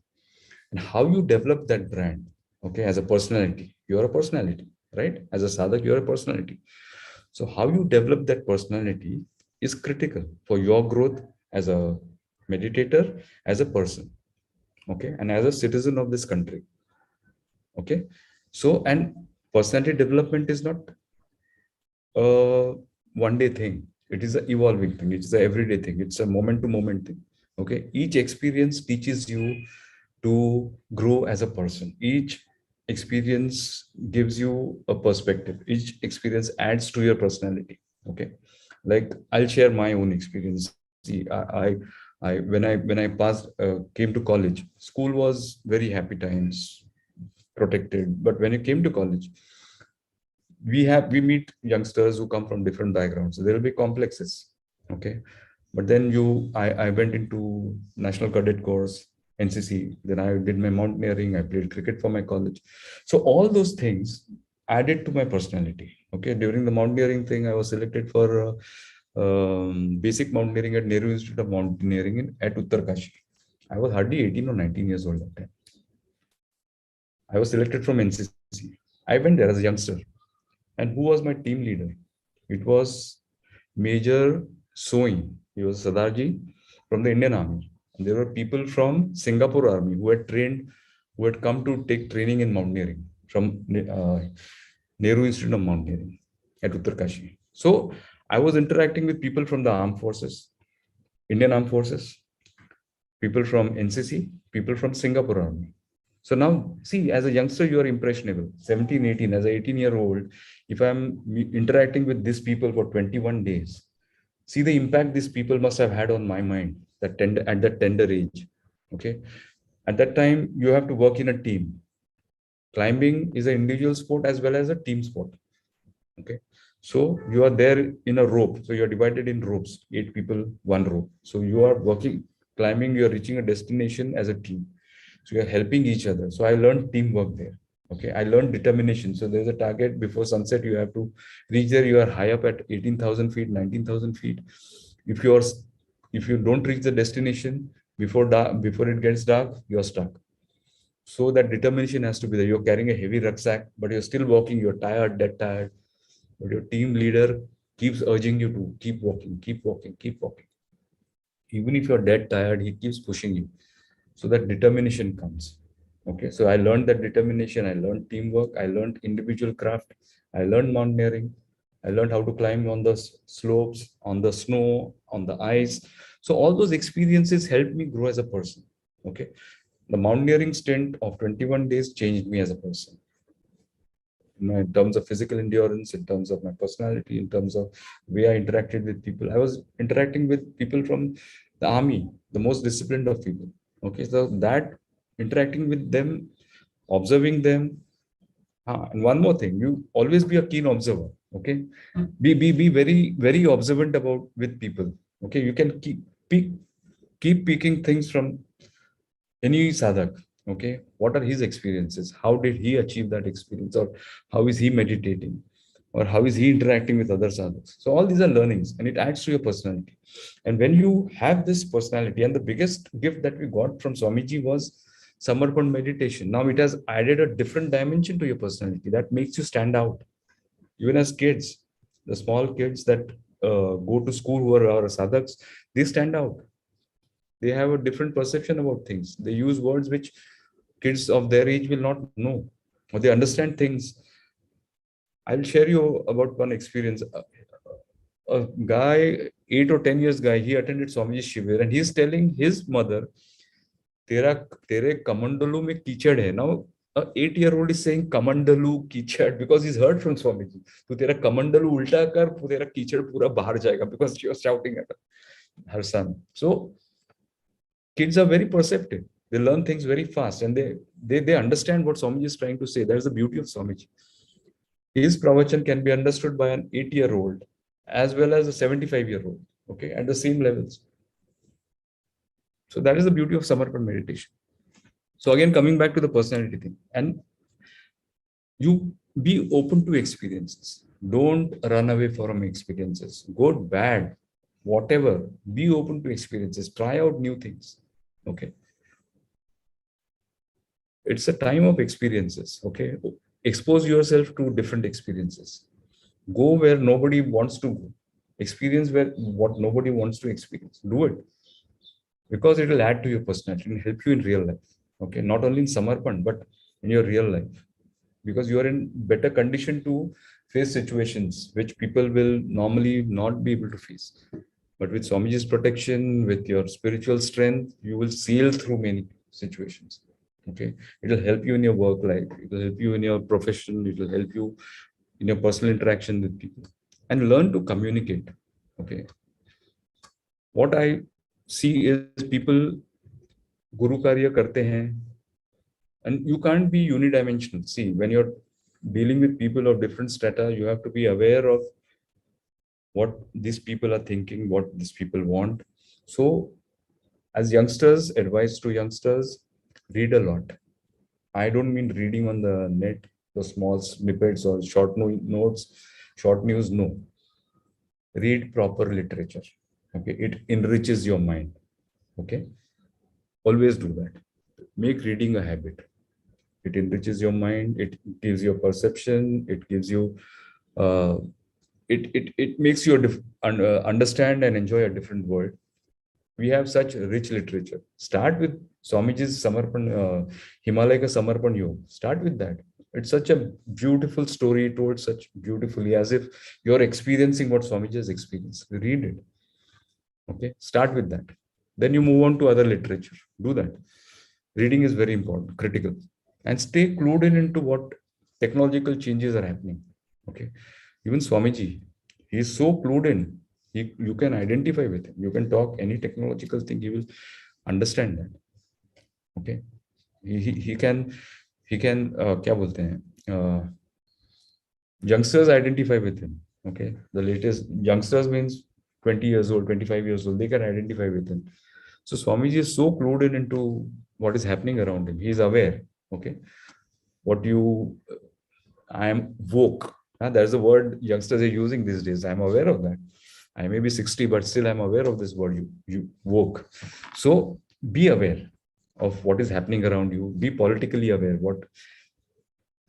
And how you develop that brand, okay, as a personality, you're a personality, right? As a sadhak, you're a personality. So how you develop that personality is critical for your growth as a meditator, as a person, okay, and as a citizen of this country. Okay, so, and personality development is not a one day thing, it is an evolving thing, it's an everyday thing, it's a moment to moment thing. Okay, each experience teaches you to grow as a person. Each experience gives you a perspective. Each experience adds to your personality. Okay, like I'll share my own experience. See, when I passed, came to college, school was very happy times, protected. But when you came to college, we meet youngsters who come from different backgrounds. So there will be complexes. Okay, but then I went into National Cadet Corps, NCC. Then I did my mountaineering. I played cricket for my college. So all those things added to my personality. Okay, during the mountaineering thing, I was selected for basic mountaineering at Nehru Institute of Mountaineering at Uttarkashi. I was hardly 18 or 19 years old at that time. I was selected from NCC. I went there as a youngster. And who was my team leader? It was Major Soin. He was Sadarji from the Indian Army. And there were people from Singapore Army who had trained, who had come to take training in mountaineering from Nehru Institute of Mountaineering at Uttarkashi. So I was interacting with people from the armed forces, Indian Armed Forces, people from NCC, people from Singapore Army. So now, see, as a youngster, you are impressionable. 17, 18, as an 18-year-old, if I'm interacting with these people for 21 days, see the impact these people must have had on my mind at that tender age. Okay. At that time, you have to work in a team. Climbing is an individual sport as well as a team sport. Okay. So you are there in a rope. So you are divided in ropes, 8 people, one rope. So you are working, climbing, you are reaching a destination as a team. So you are helping each other. So I learned teamwork there. Okay. I learned determination. So there's a target before sunset. You have to reach there. You are high up at 18,000 feet, 19,000 feet. If you are, if you don't reach the destination before dark, before it gets dark, you're stuck. So that determination has to be there. You're carrying a heavy rucksack, but you're still walking. You're tired, dead tired. But your team leader keeps urging you to keep walking, keep walking, keep walking. Even if you're dead tired, he keeps pushing you. So that determination comes. Okay. So I learned that determination. I learned teamwork. I learned individual craft. I learned mountaineering. I learned how to climb on the slopes, on the snow, on the ice. So all those experiences helped me grow as a person. Okay. The mountaineering stint of 21 days changed me as a person. In terms of physical endurance, in terms of my personality, in terms of the way I interacted with people. I was interacting with people from the army, the most disciplined of people. Okay, so that interacting with them, observing them. And one more thing, you always be a keen observer. Okay, be very observant about with people. Okay, you can keep picking things from any sadhak. Okay, what are his experiences? How did he achieve that experience? Or how is he meditating? Or how is he interacting with other sadhaks? So all these are learnings, and it adds to your personality. And when you have this personality, and the biggest gift that we got from Swamiji was Samarpan meditation. Now it has added a different dimension to your personality that makes you stand out. Even as kids, the small kids that go to school who are our sadhaks, they stand out. They have a different perception about things. They use words which kids of their age will not know, or they understand things. I'll share you about one experience. A guy, 8 or 10 years guy, he attended Swamiji Shivir, and he's telling his mother, "Tera, tere kamandalu mein kichad hai." Now, a 8-year-old is saying kamandalu kichad because he's heard from Swamiji. So tera kamandalu ulta kar, tera kichad pura bahar jayega, because she was shouting at her son. So kids are very perceptive. They learn things very fast, and they understand what Swamiji is trying to say. That's the beauty of Swamiji. His pravachan can be understood by an 8-year-old as well as a 75-year-old, okay, at the same levels. So that is the beauty of Samarpan meditation. So again, coming back to the personality thing, and you be open to experiences. Don't run away from experiences. Good, bad, whatever. Be open to experiences. Try out new things. Okay. It's a time of experiences. Okay. Expose yourself to different experiences. Go where nobody wants to go. Experience where what nobody wants to experience. Do it, because it will add to your personality and help you in real life. Okay, not only in Samarpan, but in your real life, because you are in better condition to face situations which people will normally not be able to face. But with Swamiji's protection, with your spiritual strength, you will sail through many situations. Okay, it will help you in your work life. It will help you in your profession. It will help you in your personal interaction with people, and learn to communicate. Okay, what I see is people guru karya karte hain, and you can't be unidimensional. See, when you're dealing with people of different strata, you have to be aware of what these people are thinking, what these people want. So as youngsters, advice to youngsters, read a lot. I don't mean reading on the net, the small snippets or short notes, short news. No, read proper literature. Okay, it enriches your mind. Okay, always do that. Make reading a habit. It enriches your mind. It gives you a perception. It gives you uh, it makes you understand and enjoy a different world. We have such rich literature. Start with Swamiji's Samarpan, Himalaya ka Samarpan Yog. Start with that. It's such a beautiful story told such beautifully, as if you're experiencing what Swamiji has experienced. Read it. Okay, start with that. Then you move on to other literature. Do that. Reading is very important, critical, and stay clued in into what technological changes are happening. Okay, even Swamiji, he is so clued in. You can identify with him. You can talk any technological thing. He will understand that. Okay, he can क्या बोलते हैं youngsters identify with him. Okay, the latest youngsters means 20 years old, 25 years old, they can identify with him. So Swamiji is so clued in into what is happening around him. He is aware. Okay, what you, I am woke. That's the word youngsters are using these days. I'm aware of that. I may be 60, but still I'm aware of this word. You woke. So be aware of what is happening around you. Be politically aware. What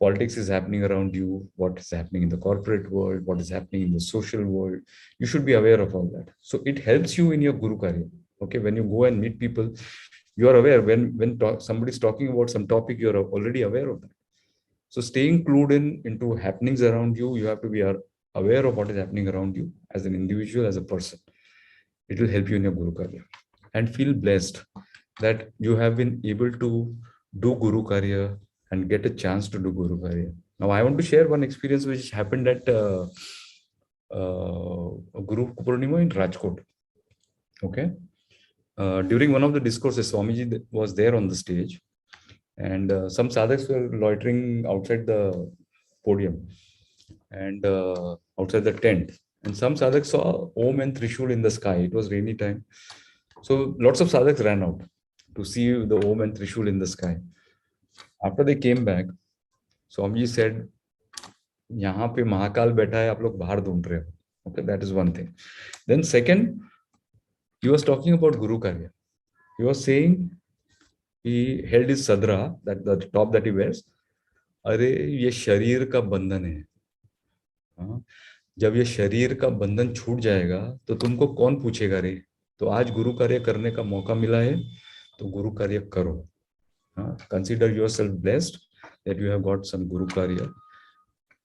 politics is happening around you, what is happening in the corporate world, what is happening in the social world. You should be aware of all that. So it helps you in your Guru Karya. Okay, when you go and meet people, you are aware. When somebody's talking about some topic, you're already aware of that. So staying clued in into happenings around you, you have to be aware of what is happening around you as an individual, as a person. It will help you in your Guru Karya. And feel blessed that you have been able to do Guru Karya and get a chance to do Guru Karya. Now, I want to share one experience which happened at Guru Purnima in Rajkot. Okay. During one of the discourses, Swamiji was there on the stage, and some sadhaks were loitering outside the podium and outside the tent. And some sadhaks saw Om and Trishul in the sky. It was rainy time. So lots of sadhaks ran out to see the Om and Trishul in the sky. After they came back, Swamiji said, यहाँ पे महाकाल बैठा है, आप लोग बाहर ढूंढ रहे हो. Okay, that is one thing. Then second, he was talking about Guru Karya. He was saying, he held his sadra, that the top that he wears. अरे ये शरीर का बंधन है. हाँ, जब ये शरीर का बंधन छूट जाएगा तो तुमको कौन पूछेगा रे. तो आज गुरु कार्य करने का मौका मिला है, तो गुरु कार्य करो. Consider yourself blessed that you have got some Guru Karya.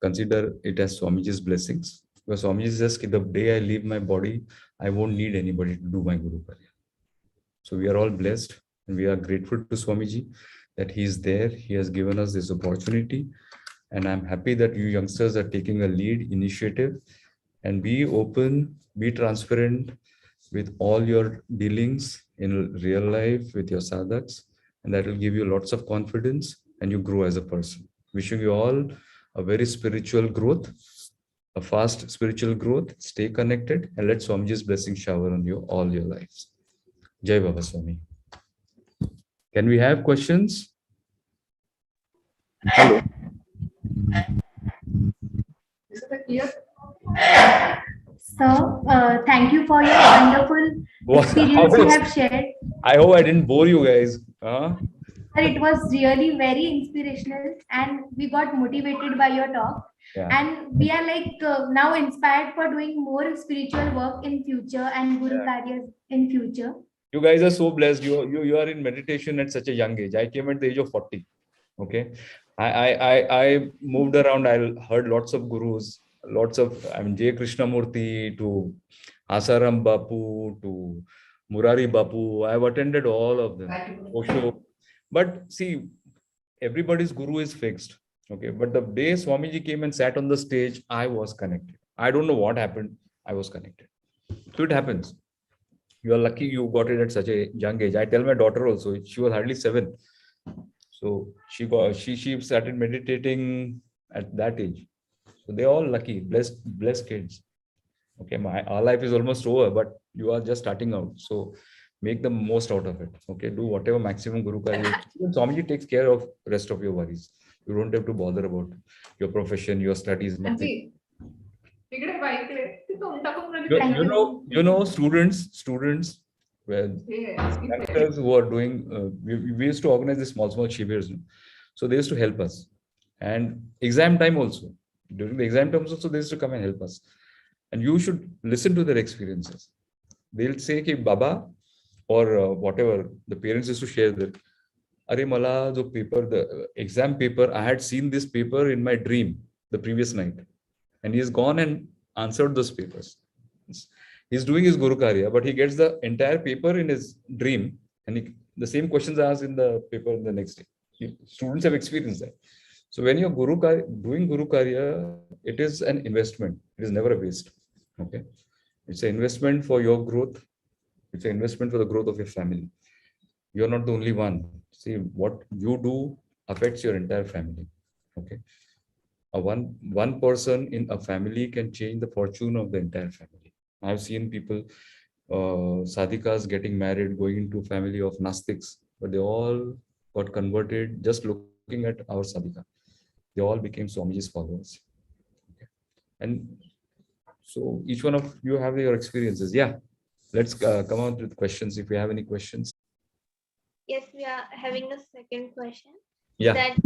Consider it as Swamiji's blessings. Because Swamiji says, the day I leave my body, I won't need anybody to do my Guru Karya. So we are all blessed and we are grateful to Swamiji that he is there. He has given us this opportunity. And I'm happy that you youngsters are taking a lead initiative, and be open, be transparent with all your dealings in real life with your sadhaks. And that will give you lots of confidence and you grow as a person. Wishing you all a very spiritual growth, a fast spiritual growth. Stay connected and let Swamiji's blessing shower on you all your lives. Jai Baba Swami. Can we have questions? Hello. So, thank you for your wonderful experience you have shared. I hope I didn't bore you guys. Sir, it was really very inspirational and we got motivated by your talk. Yeah. And we are like now inspired for doing more spiritual work in future and Guru Karyas in future. You guys are so blessed. You are in meditation at such a young age. I came at the age of 40. Okay. I moved around. I heard lots of gurus, lots of, J. Krishnamurti to Asaram Bapu to Murari Bapu. I've attended all of them. Osho. But see, everybody's guru is fixed. Okay. But the day Swamiji came and sat on the stage, I was connected. I don't know what happened. I was connected. So it happens. You are lucky you got it at such a young age. I tell my daughter also, she was hardly 7. So she started meditating at that age. So they're all lucky, blessed kids. Okay, our life is almost over, but you are just starting out. So make the most out of it. Okay, do whatever maximum Guru Karya. Swamiji takes care of rest of your worries. You don't have to bother about your profession, your studies, nothing. You know, students, well, youngsters who are doing, we used to organize the small shivers. So they used to help us. And exam time also. During the exam times also, they used to come and help us. And you should listen to their experiences. They'll say, ki, Baba, or whatever, the parents used to share that, Are Mala, the exam paper, I had seen this paper in my dream the previous night. And he's gone and answered those papers. He's doing his Guru Karya, but he gets the entire paper in his dream, and the same questions are asked in the paper the next day. Students have experienced that. So when you're doing Guru Karya, it is an investment. It is never a waste. Okay, it's an investment for your growth. It's an investment for the growth of your family. You're not the only one. See, what you do affects your entire family. Okay. one person in a family can change the fortune of the entire family. I've seen people, sadhikas getting married, going into family of Nastiks, but they all got converted just looking at our sadhika. They all became Swamiji's followers. Okay. And so each one of you have your experiences. Yeah. Let's come out with questions if you have any questions. Yes, we are having a second question. Yeah. That,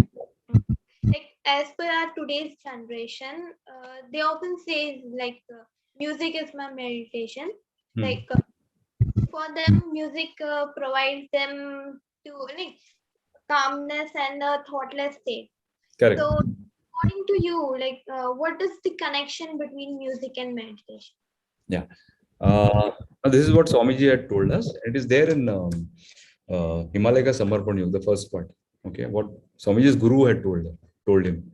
like, as per our today's generation, they often say like music is my meditation. Hmm. Like for them, music provides them to like calmness and a thoughtless state. Correct. So, according to you, like, what is the connection between music and meditation? Yeah. This is what Swamiji had told us. It is there in Himalaya Samarpan Yoga, the first part. Okay, what Swamiji's guru had told him.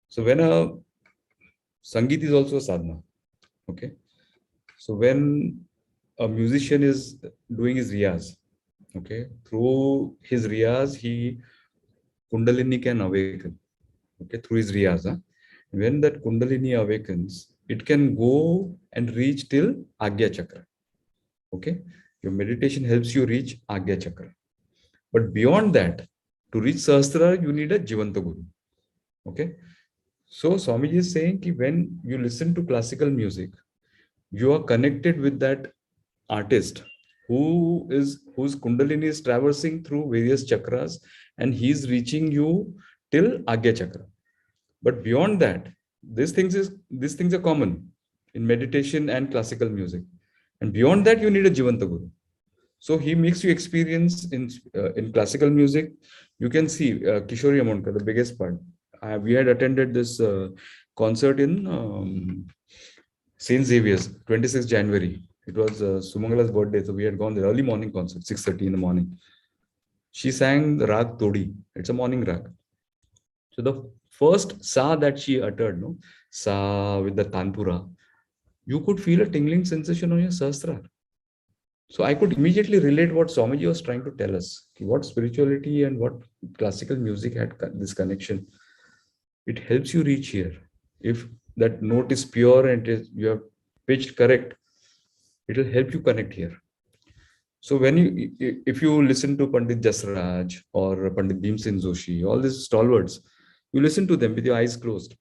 So when a Sangeet is also a sadhana. Okay, so when a musician is doing his riyaz, okay, through his riyaz, Kundalini can awaken. Okay, through his riyaz. When that Kundalini awakens, it can go and reach till Agya Chakra. Okay, your meditation helps you reach Agya Chakra. But beyond that, to reach Sahasrara, you need a Jivanta Guru. Okay, so Swamiji is saying that when you listen to classical music, you are connected with that artist whose Kundalini is traversing through various chakras, and he's reaching you till Agya Chakra. But beyond that, these things are common in meditation and classical music. And beyond that, you need a Jivanta Guru. So he makes you experience in classical music. You can see Kishori Amonkar, the biggest part. We had attended this concert in Saint Xavier's, 26th January. It was Sumangala's birthday, so we had gone the early morning concert, 6:30 in the morning. She sang the rag Todi. It's a morning rag. So the first sa that she uttered, no, sa with the tanpura, you could feel a tingling sensation on your sahasrara. So I could immediately relate what Swamiji was trying to tell us. What spirituality and what classical music had this connection. It helps you reach here. If that note is pure and you have pitched correct, it will help you connect here. So if you listen to Pandit Jasraj or Pandit Bhimsen Joshi, all these stalwarts, you listen to them with your eyes closed.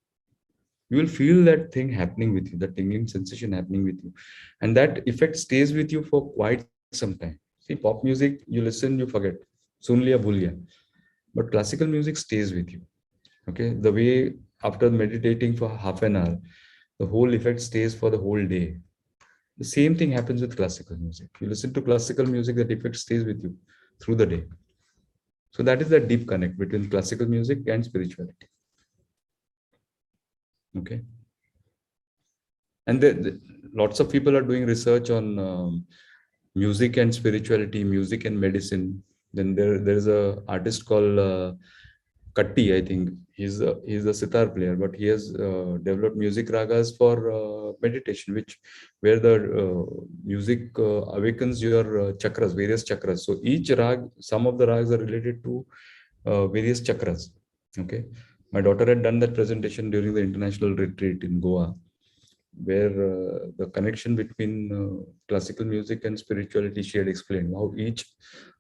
You will feel that thing happening with you, that tingling sensation happening with you. And that effect stays with you for quite some time. See, pop music, you listen, you forget. Sun liya, bhul liya. But classical music stays with you. Okay, the way after meditating for half an hour, the whole effect stays for the whole day. The same thing happens with classical music. You listen to classical music, that effect stays with you through the day. So that is the deep connect between classical music and spirituality. Okay. And lots of people are doing research on music and spirituality, music and medicine. Then there's a artist called Katti, I think. He's a sitar player, but he has developed music ragas for meditation, where the music awakens your chakras, various chakras. So each rag, some of the rags are related to various chakras. Okay, my daughter had done that presentation during the international retreat in Goa, where the connection between classical music and spirituality, she had explained how each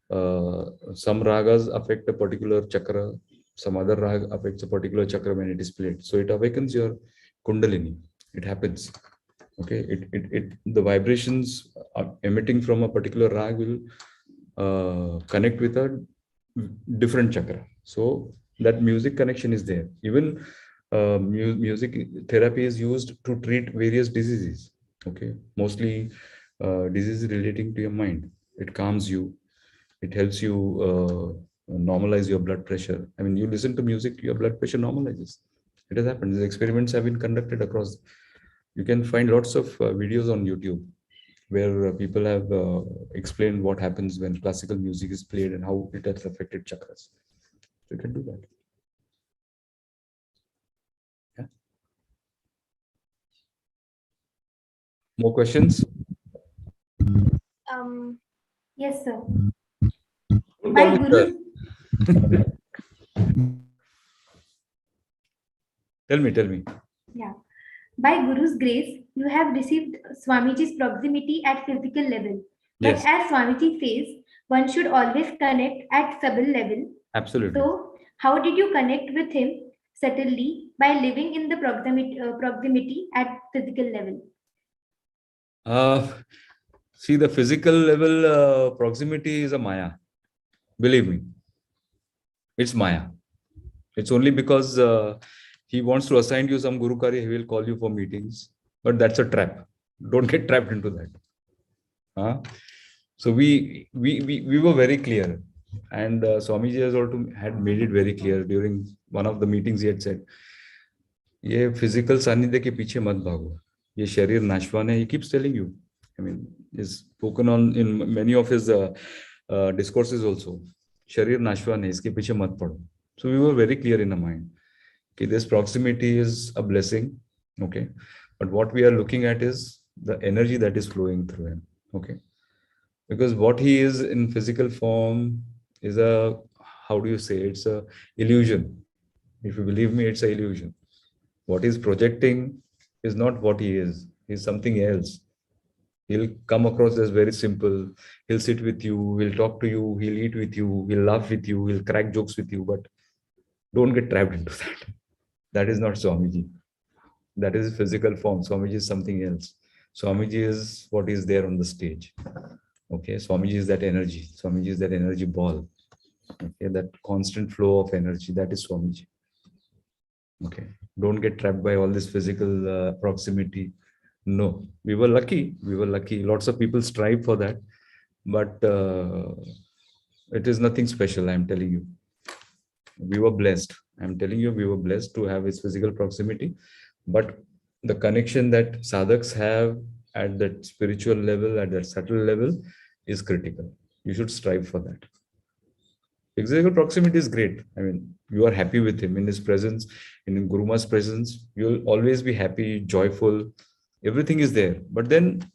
some ragas affect a particular chakra, some other rag affects a particular chakra when it is played. So it awakens your kundalini. It happens. Okay, the vibrations emitting from a particular rag will connect with a different chakra. So that music connection is there. Even music therapy is used to treat various diseases. Okay, mostly diseases relating to your mind. It calms you. It helps you normalize your blood pressure. I mean, you listen to music, your blood pressure normalizes. It has happened. These experiments have been conducted across. You can find lots of videos on YouTube where people have explained what happens when classical music is played and how it has affected chakras. So you can do that. Yeah. More questions? Yes, sir. Don't My call me guru. sir. Tell me. Yeah. By Guru's grace, you have received Swamiji's proximity at physical level. But Yes, as Swamiji says, one should always connect at subtle level. absolutely. So, how did you connect with him subtly by living in the proximity at physical level? See, the physical level proximity is a Maya. Believe me, it's Maya. It's only because he wants to assign you some Guru Karya, he will call you for meetings. But that's a trap. Don't get trapped into that. Huh? So we were very clear. And Swamiji has also had made it very clear during one of the meetings. He had said, ये physical सानिध्य के पीछे मत भागो. ये शरीर नाशवान है. He keeps telling you. I mean, is spoken on in many of his discourses also. शरीर नाशवान है, इसके पीछे मत पड़ो. So we were very clear in our mind. Okay, this proximity is a blessing. Okay. But what we are looking at is the energy that is flowing through him. Okay. Because what he is in physical form is a, how do you say, it's a illusion. If you believe me, it's an illusion. What he's projecting is not what he is. He's something else. He'll come across as very simple. He'll sit with you, he'll talk to you, he'll eat with you, he'll laugh with you, he'll crack jokes with you, but don't get trapped into that. That is not Swamiji. That is physical form. Swamiji is something else. Swamiji is what is there on the stage. Okay, Swamiji is that energy. Swamiji is that energy ball. Okay, that constant flow of energy. That is Swamiji. Okay, don't get trapped by all this physical proximity. No, we were lucky. We were lucky. Lots of people strive for that, but it is nothing special. I'm telling you. We were blessed. I'm telling you, we were blessed to have his physical proximity, but the connection that sadhaks have at that spiritual level, at that subtle level, is critical. You should strive for that. Physical proximity is great. I mean, you are happy with him in his presence, in Guruma's presence. You'll always be happy, joyful. Everything is there. But then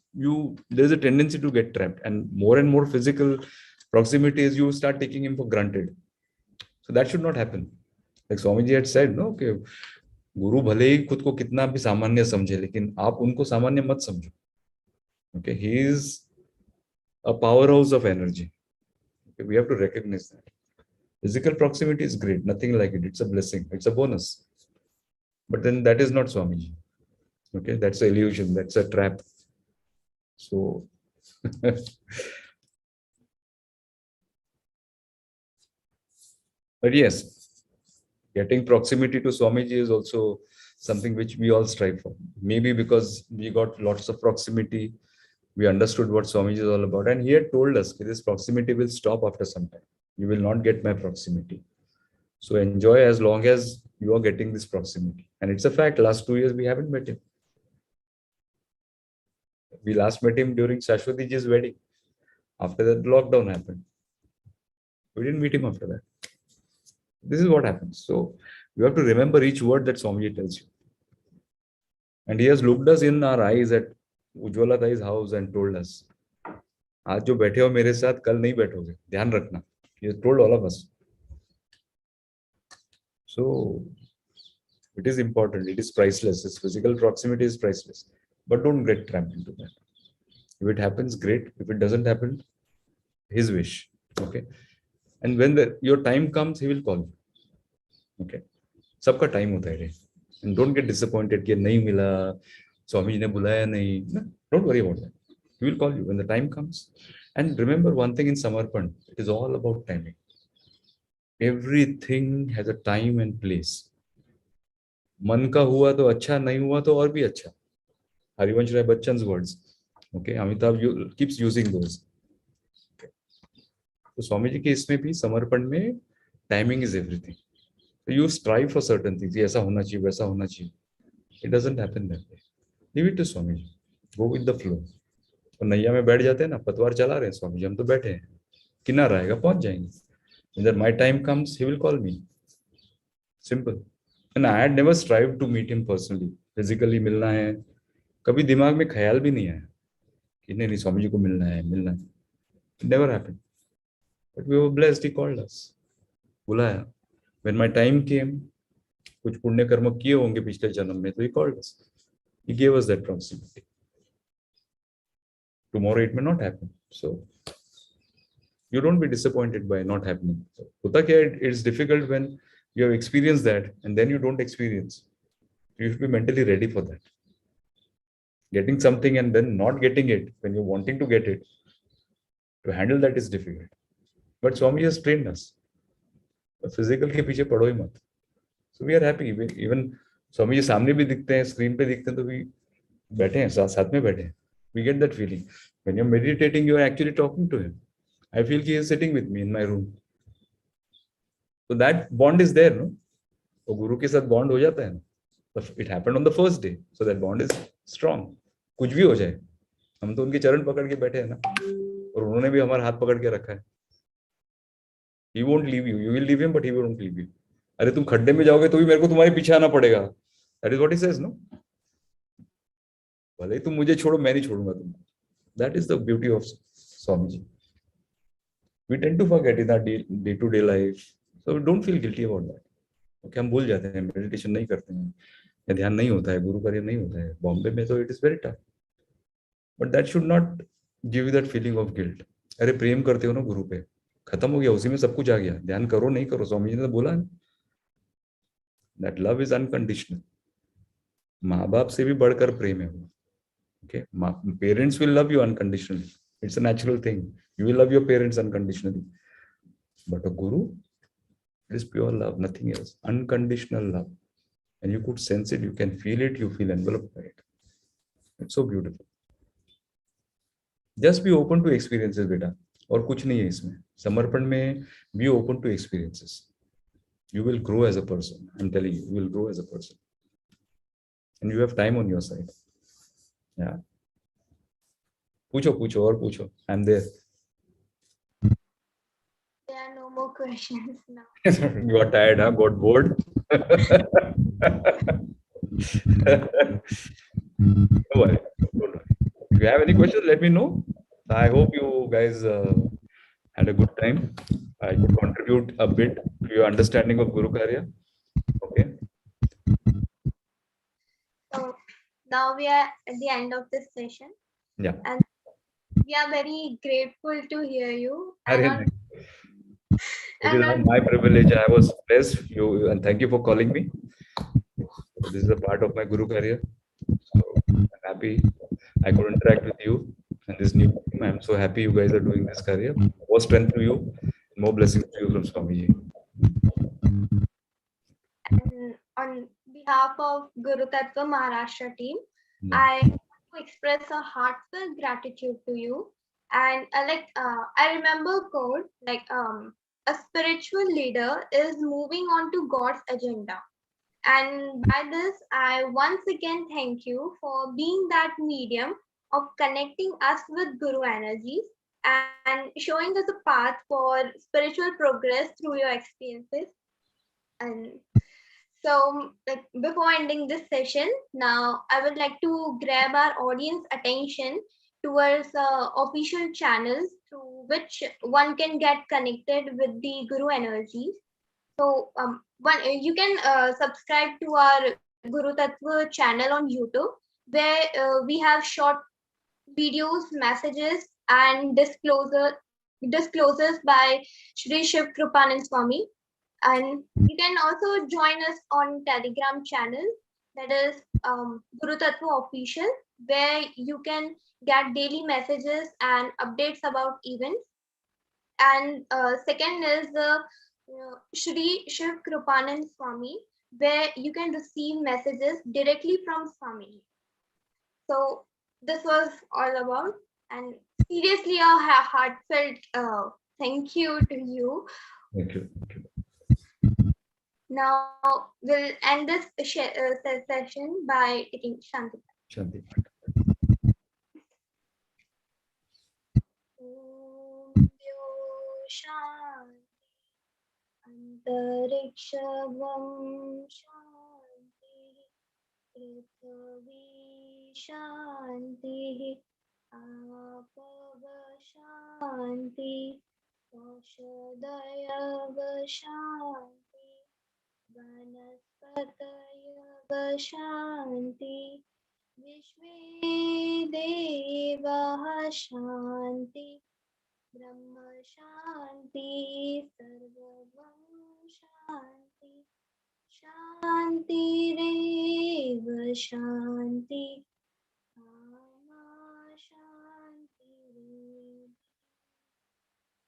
there's a tendency to get trapped, and more physical proximity is you start taking him for granted. So that should not happen. Like Swamiji had said, no, okay, गुरु भले ही खुद को कितना भी सामान्य समझे, लेकिन आप उनको सामान्य मत समझो. Okay, he is a powerhouse of energy. Okay, we have to recognize that. Physical proximity is great, nothing like it. It's a blessing, it's a bonus. But then that is not Swamiji. Okay, that's an illusion, that's a trap. So but yes, getting proximity to Swamiji is also something which we all strive for. Maybe because we got lots of proximity, we understood what Swamiji is all about. And he had told us that this proximity will stop after some time. You will not get my proximity. So enjoy as long as you are getting this proximity. And it's a fact, last 2 years we haven't met him. We last met him during Shashwati ji's wedding. After that, lockdown happened. We didn't meet him after that. This is what happens. So you have to remember each word that Swamiji tells you. And he has looked us in our eyes at Ujjwala Tai's house and told us, आज जो बैठे हो मेरे साथ कल नहीं बैठोगे, ध्यान रखना. He has told all of us. So it is important. It is priceless. His physical proximity is priceless. But don't get trapped into that. If it happens, great. If it doesn't happen, his wish. Okay. And when your time comes, he will call you. Okay. सबका time होता है रे. And don't get disappointed कि नहीं मिला, स्वामी ने बुलाया नहीं. No, don't worry about that. He will call you when the time comes. And remember one thing in Samarpan, it is all about timing. Everything has a time and place. मन का हुआ तो अच्छा, नहीं हुआ तो और भी अच्छा. Harivansh Rai Bachchan's words. Okay, Amitabh keeps using those. Okay. So Swami ji के इसमें भी समर्पण में timing is everything. So you strive for certain things. ऐसा होना चाहिए, वैसा होना चाहिए. It doesn't happen that way. Leave it to Swami ji. Go with the flow. तो नैया में बैठ जाते हैं ना, पतवार चला रहे हैं स्वामी जी, हम तो बैठे हैं, किनारा आएगा पहुंच जाएंगे. When my time comes, he will call me. Simple. And I had never strived to meet him personally. Physically मिलना है, कभी दिमाग में ख्याल भी नहीं आया कि नहीं स्वामी जी को मिलना है. It never happened. But we were blessed. He called us. बुलाया. When my time came, कुछ पुण्य कर्म किए होंगे पिछले जन्म में, तो he called us. He gave us that proximity. Tomorrow it may not happen. So you don't be disappointed by not happening. So, होता क्या है, it's difficult when you have experienced that and then you don't experience. You should be mentally ready for that. Getting something and then not getting it when you're wanting to get it, to handle that is difficult. But Swami has trained us. Physical के पीछे पड़ो ही मत. So we are happy. Even Swami ji सामने भी दिखते हैं, screen पे दिखते हैं, तो भी बैठे हैं, साथ में बैठे हैं. We get that feeling. When you're meditating, you're actually talking to him. I feel he is sitting with me in my room. So that bond is there, no? तो गुरु के साथ बॉन्ड हो जाता है ना. It happened on the first day, so that bond is strong. कुछ भी हो जाए, हम तो उनके चरण पकड़ के बैठे हैं ना, और उन्होंने भी हमारा हाथ पकड़ के रखा है. He won't leave you. You will leave him, but he won't leave you. अरे तुम खड्डे में जाओगे तो भी मेरे को तुम्हारे पीछे आना पड़ेगा. That is what he says, no? भले ही तुम मुझे छोड़ो, मैं नहीं छोड़ूंगा तुमको. That is the beauty of Swamiji. We tend to forget in our day-to-day life, so don't feel guilty about that. Okay, हम भूल जाते हैं, मेडिटेशन नहीं करते हैं, या ध्यान नहीं होता है, गुरु कार्य नहीं होता है. बॉम्बे में तो it is very tough. But that should not give you that feeling of guilt. अरे प्रेम करते हो ना गुरु पे, खत्म हो गया, उसी में सब कुछ आ गया. ध्यान करो नहीं करो, स्वामी जी ने तो बोला है. That love is unconditional. माँ बाप से भी बढ़कर प्रेम है वो. Okay, parents will love you unconditionally. It's a natural thing. You will love your parents unconditionally. But a guru, it is pure love, nothing else. Unconditional love. And you could sense it, you can feel it, you feel enveloped by it. It's so beautiful. Just be open to experiences, beta. और कुछ नहीं है इसमें. समर्पण में be open to experiences. You will grow as a person. I'm telling you, you will grow as a person. And you have time on your side. Yeah. पूछो और पूछो. I'm there. There are no more questions now. Got tired, huh? Got bored. Don't worry. If you have any questions, let me know. I hope you guys had a good time. I could contribute a bit to your understanding of Guru Karya. Okay. So now we are at the end of this session. Yeah. And we are very grateful to hear you. It is my privilege. I was blessed. And thank you for calling me. This is a part of my Guru Karya. So I'm happy I could interact with you and this new team. I'm so happy you guys are doing this career. More strength to you, more blessings to you from Swamiji. And on behalf of Guru Tattva Maharashtra team, I want to express a heartfelt gratitude to you. And I remember quote a spiritual leader is moving on to God's agenda. And by this, I once again thank you for being that medium of connecting us with Guru energies and showing us a path for spiritual progress through your experiences. And so, before ending this session, now I would like to grab our audience attention towards official channels through which one can get connected with the Guru energies. So, you can subscribe to our Guru Tattva channel on YouTube, where we have short videos, messages, and disclosures by Shri Shiv Krupanand Swami. And you can also join us on Telegram channel, that is Guru Tattva Official, where you can get daily messages and updates about events. And second is Shri Shiv Krupanand Swami, where you can receive messages directly from Swami. So this was all about, and seriously a heartfelt thank you to you. Thank you. Now we'll end this session by taking Shanti. Shanti. Antariksham Shanti, Prithvi Shanti, Apava Shanti, Oshadaya Shanti, Vanaspata शान्ति विश्वे देवाः शान्ति ब्रह्म शान्ति सर्वं शान्ति शान्तिरेव शान्ति आमा शान्तिरेव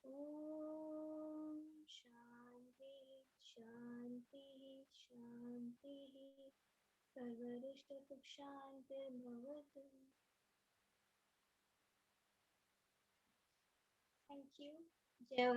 ॐ शान्ति शान्ति शान्तिः सर्वरिष्टसुख शान्तिर्भवतु. Thank you. Jai